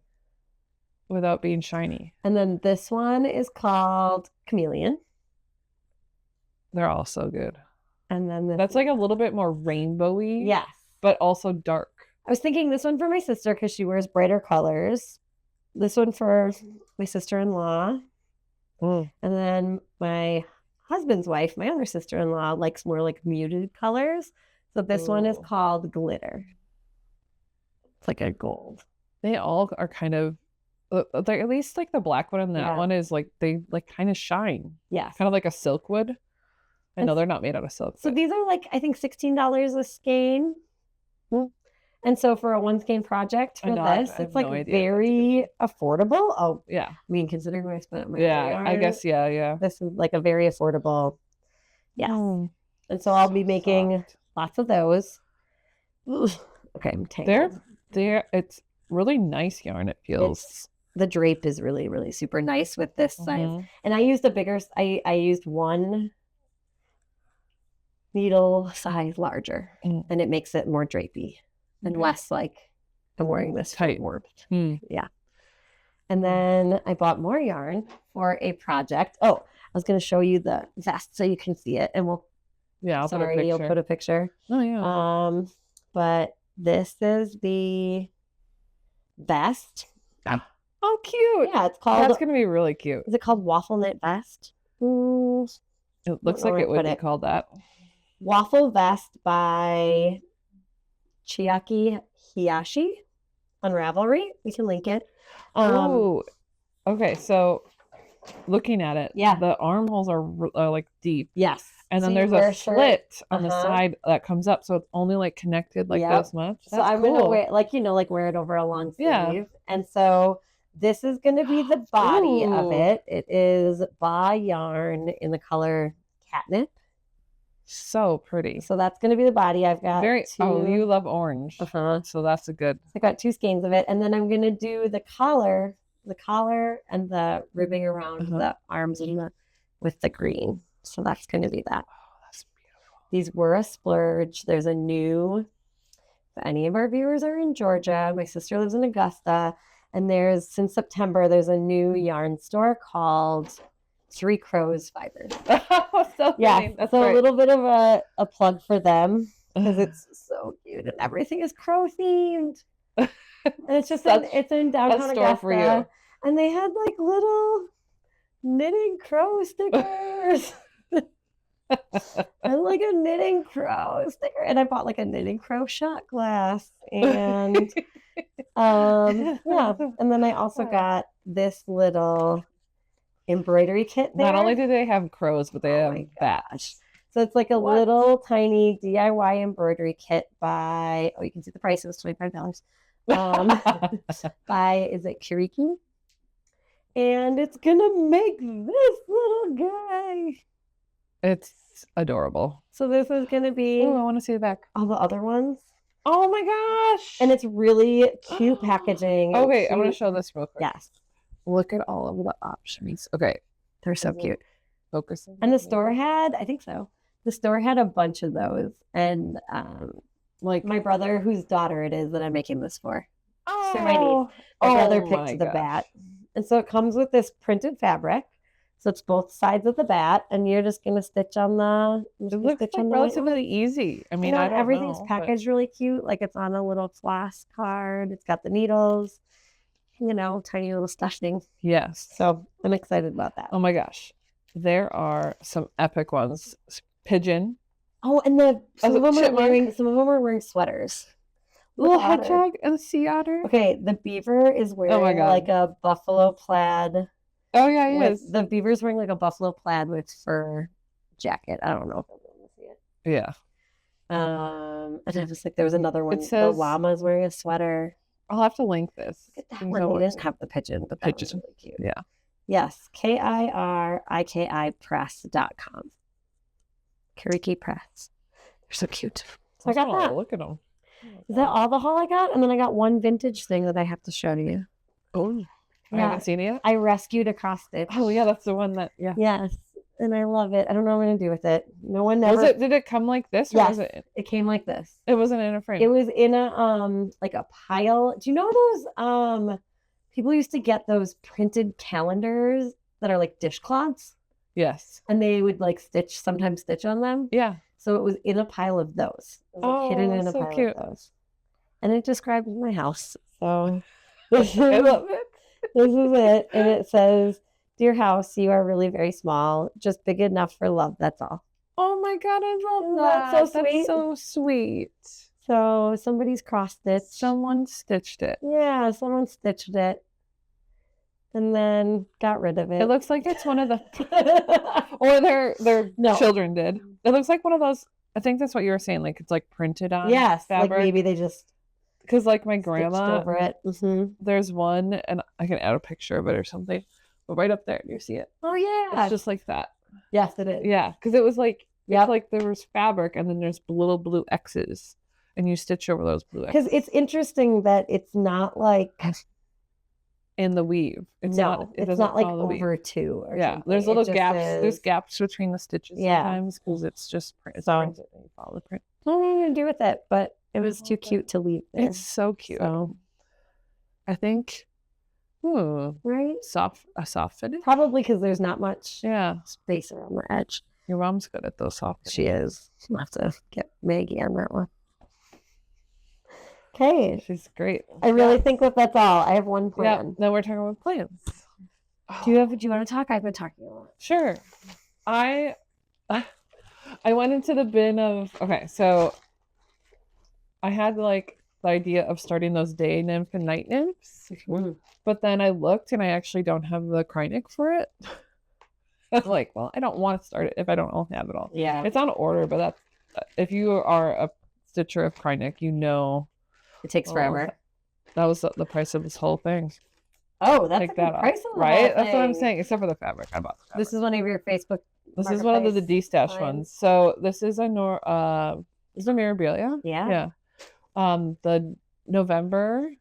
Without being shiny. And then this one is called Chameleon. They're all so good. And then that's like a little bit more rainbowy. Yes. But also dark. I was thinking this one for my sister because she wears brighter colors. This one for my sister-in-law. And then my husband's wife, my other sister-in-law, likes more like muted colors. So this one is called Glitter. It's like a gold. They all are kind of, at least like the black one and that one is like, they like kind of shine. Yeah. Kind of like a silk wood. I know they're not made out of silk. So these are like, I think $16 a skein. And so for a 1 skein project for this, it's like very affordable. Oh, yeah. I mean, considering what I spent on my yarn, I guess, yeah. This is like a very affordable. Yes. And so I'll be making lots of those. Okay, I'm tangled. It's really nice yarn, it feels. The drape is really, really super nice with this size. And I used a bigger, I used one needle size larger, Mm. and it makes it more drapey and less like I'm wearing this Tight. warped. Mm. Yeah. And then I bought more yarn for a project. Oh, I was going to show you the vest so you can see it, and we'll. Yeah, You'll put a picture. Oh yeah. But this is the vest. Oh, cute. Yeah, it's called. That's gonna be really cute. Is it called waffle knit vest? It looks like it would be called that. Waffle vest by Chiaki Hiyashi on Ravelry. We can link it. Oh, okay. So looking at it, Yeah. the armholes are like deep. Yes. And then So there's you wear a a shirt. slit on the side that comes up, so it's only like connected like Yep. this much. That's So I'm cool. gonna wear wear it over a long sleeve. Yeah. And so this is gonna be the body of Ooh. it. It is Ba yarn in the color catnip. So pretty. So that's gonna be the body. I've got you love orange. So that's a good. I got 2 skeins of it, and then I'm gonna do the collar and the ribbing around the arms and with the green. So that's gonna be that. Oh, that's beautiful. These were a splurge. There's a new, if any of our viewers are in Georgia, my sister lives in Augusta, and since September, there's a new yarn store called Three Crows Fibers. So Yeah, that's so right. a little bit of a plug for them because it's so cute and everything is crow themed. And it's just it's in downtown store Augusta, for you. and they had like little knitting crow stickers. And like a knitting crow sticker, and I bought like a knitting crow shot glass, and yeah, and then I also got this little embroidery kit there. Not only do they have crows, but they have bats. So it's like a little tiny DIY embroidery kit by you can see the price, it was $25. By Kiriki, and it's gonna make this little guy. It's adorable. So this is going to be Oh, I want to see the back. All the other ones. Oh my gosh. And it's really cute packaging. Okay, I'm going to show this real quick. Yes. Look at all of the options. Okay. They're so cute. Focusing. And the store had, I think so, the store had a bunch of those. And like my brother, whose daughter it is that I'm making this for. Oh. So my niece. My brother picked the bat. And so it comes with this printed fabric. So it's both sides of the bat, and you're just going to stitch on the. It looks like relatively easy. I mean, everything's packaged really cute. Like it's on a little floss card. It's got the needles, tiny little stashing. Yes. So I'm excited about that. Oh my gosh, there are some epic ones. Pigeon. Oh, and some of them are wearing sweaters. Little hedgehog and a sea otter. Okay, the beaver is wearing like a buffalo plaid. Oh yeah, he is. The beaver's wearing like a buffalo plaid with fur jacket. I don't know if I'm able to see it. Yeah. And I was like, there was another one. It says the llama's wearing a sweater. I'll have to link this. Look at that one. They didn't have the pigeon, but that was really cute. Yeah. Yes. KIRIKI press.com. Kiriki Press. They're so cute. So I got that. Look at them. Is that all the haul I got? And then I got one vintage thing that I have to show to you. Oh. I haven't seen it yet. I rescued a cross stitch. Oh yeah, that's the one that Yes. And I love it. I don't know what I'm gonna do with it. No one never did it come like this? Or yes, was it came like this. It wasn't in a frame. It was in a like a pile. Do you know those people used to get those printed calendars that are like dishcloths? Yes. And they would like sometimes stitch on them. Yeah. So it was in a pile of those. It was like hidden in a pile of those. And it describes my house. So I love it. This is it. And it says, "Dear house, you are really very small, just big enough for love, that's all." Oh my God, I love Isn't that. that so sweet? That's so sweet. So somebody's cross-stitched. Someone stitched it. Yeah, someone stitched it. And then got rid of it. It looks like it's one of the or their children did. It looks like one of those. I think that's what you were saying. Like it's like printed on. Yes, fabric. like maybe they just because like my grandma over it. Mm-hmm. There's one, and I can add a picture of it or something. But right up there, do you see it? Oh yeah, it's just like that. Yes, it is. Yeah, because it was like it's like there was fabric, and then there's little blue X's, and you stitch over those blue X's. Because it's interesting that it's not like in the weave. It's no, it it's doesn't not like follow the weave. over 2 or Yeah, something. there's It little just gaps. is- There's gaps between the stitches Yeah. sometimes because it's just it's So- printed and you follow the print. I don't know what I'm gonna do with it, but it was too love cute to leave there. It's so cute. So, I think, right? a soft finish. Probably because there's not much Yeah, space around the edge. your mom's good at those soft. She is. I'll have to get Maggie on that one. Okay. She's great. I really think that that's all. I have one Yeah. plan. Then we're talking about plans. Do you want to talk? I've been talking a lot. Sure. I went into the bin of so I had like the idea of starting those day nymph and night nymphs, but then I looked and I actually don't have the Krynic for it. I'm like, well, I don't want to start it if I don't have it all. Yeah. It's on order, but that's if you are a stitcher of Krynic, you know It takes forever. that was the price of this whole thing. Oh, that's Take a good that off, price on the right? whole That's what I'm thing. saying. Except for the fabric, I bought the fabric. This is one of your Facebook. This is one of the Marketplace D-stash finds. ones. So this is a Mirabilia. Yeah. The November.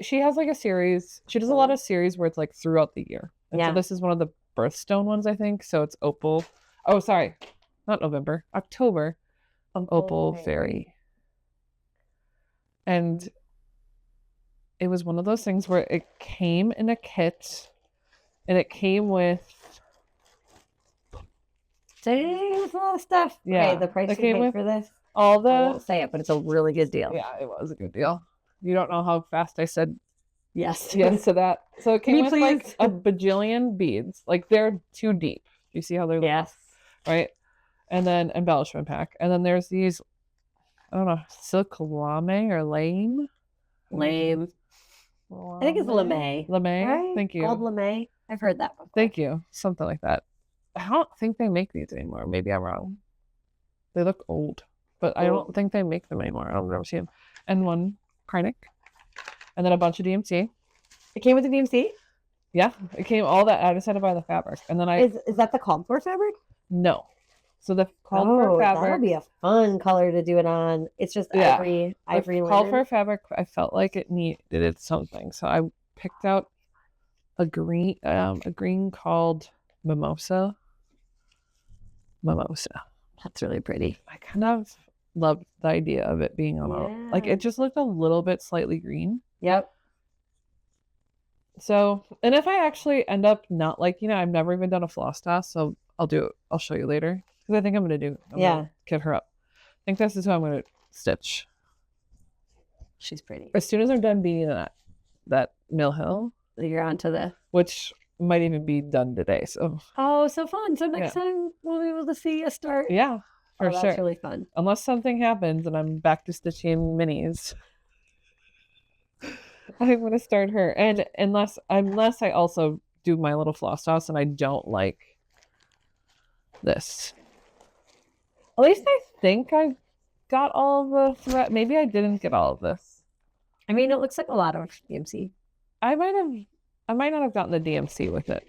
She has like a series. She does a lot of series where it's like throughout the year. And Yeah. so this is one of the birthstone ones, I think. So it's opal. Oh, sorry, not November. October. Opal Fairy. And it was one of those things where it came in a kit, and it came with There's a lot of stuff. Yeah, Okay, the price that you came paid with for this. all I won't the. say it, but it's a really good deal. Yeah, it was a good deal. You don't know how fast I said Yes. yes to that. So it Can came you with like please? a bajillion beads. Like they're too deep. Do you see how they're Yes. right? And then embellishment pack. And then there's these, I don't know, silk lame or lame. Lame. I think it's lame. Lame. Right? Thank you. Called lame. I've heard that before. Thank you. Something like that. I don't think they make these anymore. Maybe I'm wrong. They look old, but I don't think they make them anymore. I've never seen them. And one Krynic, and then a bunch of DMC. It came with the DMC? Yeah, it came all that. I just had to buy the fabric, and then Is that the called for fabric? no. So the called for That'll fabric. be a fun color to do it on. It's just Yeah. ivory The called linen. for fabric. I felt like it needed something, so I picked out a green called Mimosa. That's really pretty. I kind of loved the idea of it being on like Yeah. it just looked a little bit slightly green. Yep. So, and if I actually end up not like, I've never even done a floss toss, so I'll show you later because I think I'm gonna kit her up. I think this is who I'm gonna stitch. She's pretty. As soon as I'm done beating that Mill Hill, You're onto the. which might even be done today. So Oh, so fun. So next Yeah. time we'll be able to see a start. yeah, for That's sure. really fun. Unless something happens and I'm back to stitching minis, I'm gonna start her. And unless I also do my little floss toss and I don't like this. At least I think I got all of the thread. Maybe I didn't get all of this. I mean, it looks like a lot of DMC. I might not have gotten the DMC with it.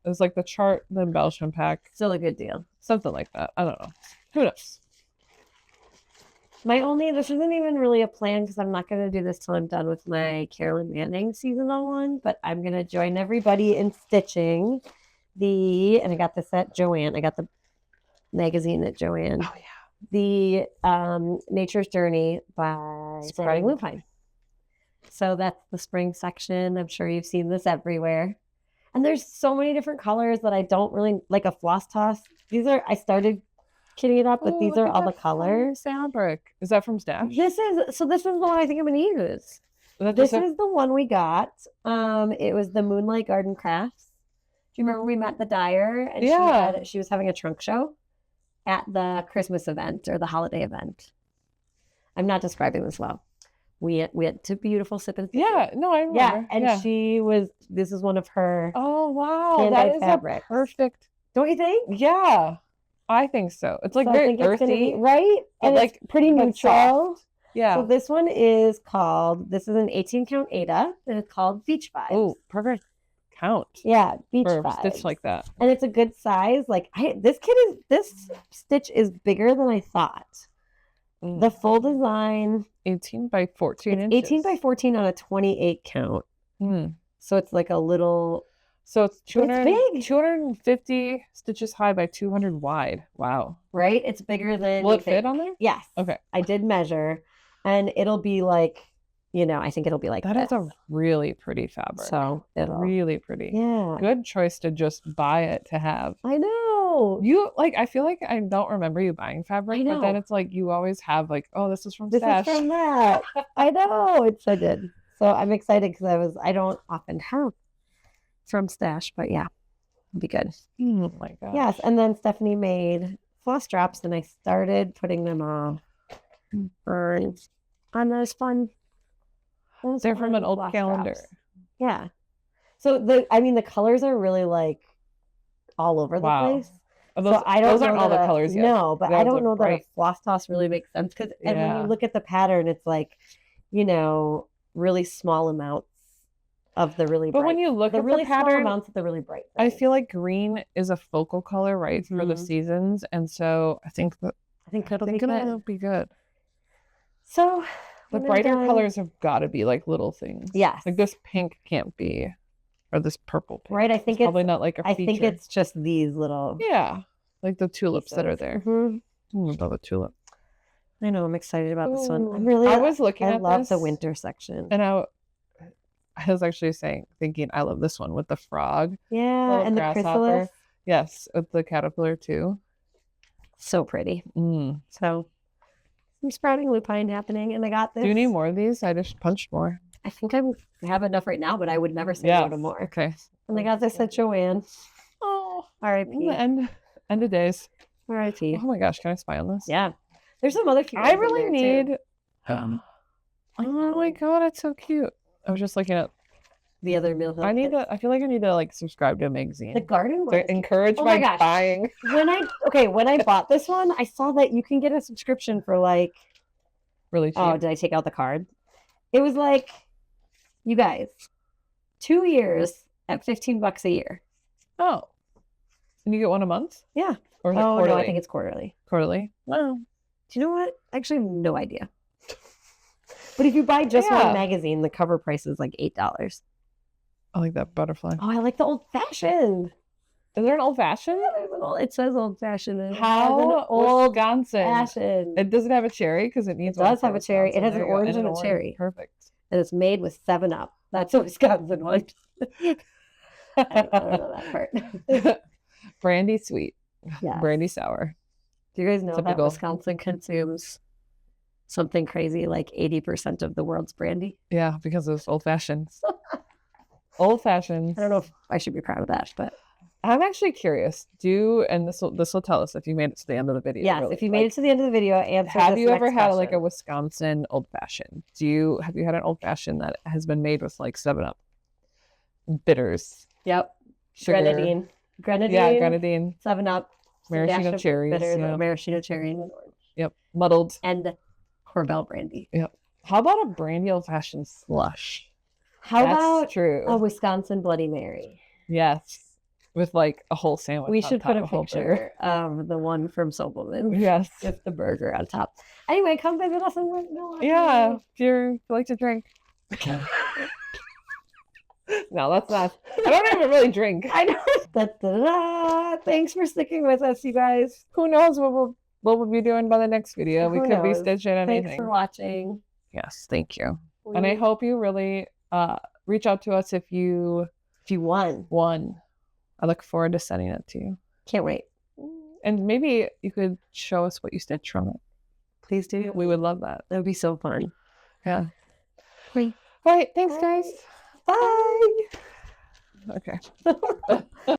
It was like the chart, the embellishment pack, Still a good deal. something like that. I don't know. Who knows? This isn't even really a plan because I'm not going to do this till I'm done with my Carolyn Manning seasonal one, but I'm going to join everybody in stitching and I got this at Joanne. I got the magazine at Joanne. Oh yeah. The Nature's Journey by Sprouting Lupine. So that's the spring section. I'm sure you've seen this everywhere. And there's so many different colors that I don't really like. A floss toss. I started kitting it up, but these are all the colors. Fabric. Is that from Stash? This is the one I think I'm going to use. This Is the one we got. It was the Moonlight Garden Crafts. Do you remember we met the dyer and she was having a trunk show at the Christmas event or the holiday event? I'm not describing this well. We went to beautiful sip and Yeah, no, I remember. yeah, and this is one of her. Oh wow, hand-dyed that is fabrics. a perfect. Don't you think? Yeah, I think so. It's like So I very think it's gonna earthy, be, right? but And like it's pretty but neutral. soft. Yeah. So this one is called. This is an 18 count Ada, and it's called Beach Vibes. Oh, perfect count Yeah, Beach for Vibes. stitch like that. And it's a good size. Like this stitch is bigger than I thought. Mm. The full design, 18 by 14 it's inches. 18 by 14 on a 28 count. Mm. So it's like a little. So it's It's big. 250 stitches high by 200 wide. Wow. Right? It's bigger than. Will it fit on there? Yes. Okay. I did measure, and it'll be like, I think it'll be like that this. is a really pretty fabric. So it'll really pretty. Yeah. Good choice to just buy it to have. I know. You like. I feel like I don't remember you buying fabric, I know. but then it's like you always have like, oh, this is from This Stash. is from that. I know. It's so good. So I'm excited because I don't often have from Stash, but yeah, it'll be good. Oh my gosh. Yes, and then Stephanie made floss drops, and I started putting them on. And those fun. They're from an old floss calendar. drops. Yeah. So the colors are really like all over the place. Those, So I don't those know aren't all the that colors yet. No, but I Those don't look know that a bright. floss toss really makes sense because and when Yeah. you look at the pattern, it's like, really small amounts of the really bright. But when you look the at really the small pattern, amounts of the really bright. I things. feel like green is a focal color, right, for the Mhm. seasons, and so I think that I think it'll I be think good. it'll be good. So The when I'm brighter done- colors have got to be like little things. Yes. Like this pink can't be, or this purple pink. Right, I think it's probably it's not like a I feature. think it's just these little. yeah, like the tulips that are pieces. there. Mhm. I love a tulip. I know. I'm excited about this one. I'm Ooh. really. I was looking I at love the this, winter section. and I was actually thinking, I love this one with the frog. Yeah, little and the grasshopper. chrysalis. Yes, with the caterpillar too. So pretty. Mm. So some sprouting lupine happening, and I got this. Do you need more of these? I just punched more. I think I have enough right now, but I would never say no to more. Okay. And I got this at Joanne. Oh, R.I.P. the end of days. R.I.P. Oh my gosh, can I spy on this? Yeah. There's some other cute I ones in really there, too. need. Oh my god, it's so cute. I was just looking at. The other Mill Hill. I need kits. to. I feel like I need to like subscribe to a magazine. The garden one. They're encouraged Oh my by gosh. buying. When I bought this one, I saw that you can get a subscription for like. Really cheap. Oh, did I take out the card? It was like, you guys, 2 years at $15 a year. Oh. And you get one a month? Yeah. Or is it Oh quarterly? no, I think it's quarterly. Quarterly. Wow. Do you know what? Actually, I have no idea. But if you buy just Yeah. one magazine, the cover price is like $8. I like that butterfly. Oh, I like the old fashioned. Is there an old fashioned? It says old fashioned. It has an How old Wisconsin? fashioned. It doesn't have a cherry because it needs. It one does for have a cherry. It Wisconsin. has an There you go. orange and a orange. cherry. Perfect. And it's made with 7-Up. That's a Wisconsin one. I don't know that part. Brandy sweet. Yeah. Brandy sour. Do you guys know that Typical. Wisconsin consumes something crazy like 80% of the world's brandy? Yeah, because it's old fashioned. Old fashioned. I don't know if I should be proud of that, but I'm actually curious. And this will tell us if you made it to the end of the video. yes, really. if you made it to the end of the video, answer Have this you ever next had like a question. Wisconsin old fashioned? Have you had an old fashioned that has been made with like 7-Up, bitters, Yep. sugar? Grenadine. Yeah, grenadine, 7-Up. some dash maraschino of cherries. bitters, Yeah. maraschino cherry, and orange. Yep, muddled. And Corbel brandy. Yep. How about a brandy old fashioned slush? How That's about true? a Wisconsin Bloody Mary? Yes, with like a whole sandwich. We on should top, put a whole picture burger. of the one from Sobelman Yes. with the burger on top. Anyway, come visit us in Milwaukee. Yeah, if you like to drink. No, that's not. I don't even really drink. I know. Da-da-da. Thanks for sticking with us, you guys. Who knows what we'll be doing by the next video? We Who could be knows? stitching anything. Thanks for watching. Yes, thank you. And I hope you really reach out to us if you won. won. I look forward to sending it to you. Can't wait. And maybe you could show us what you stitched from it. Please do. We would love that. That would be so fun. Yeah. Great. All right. Thanks, guys. Bye. Okay.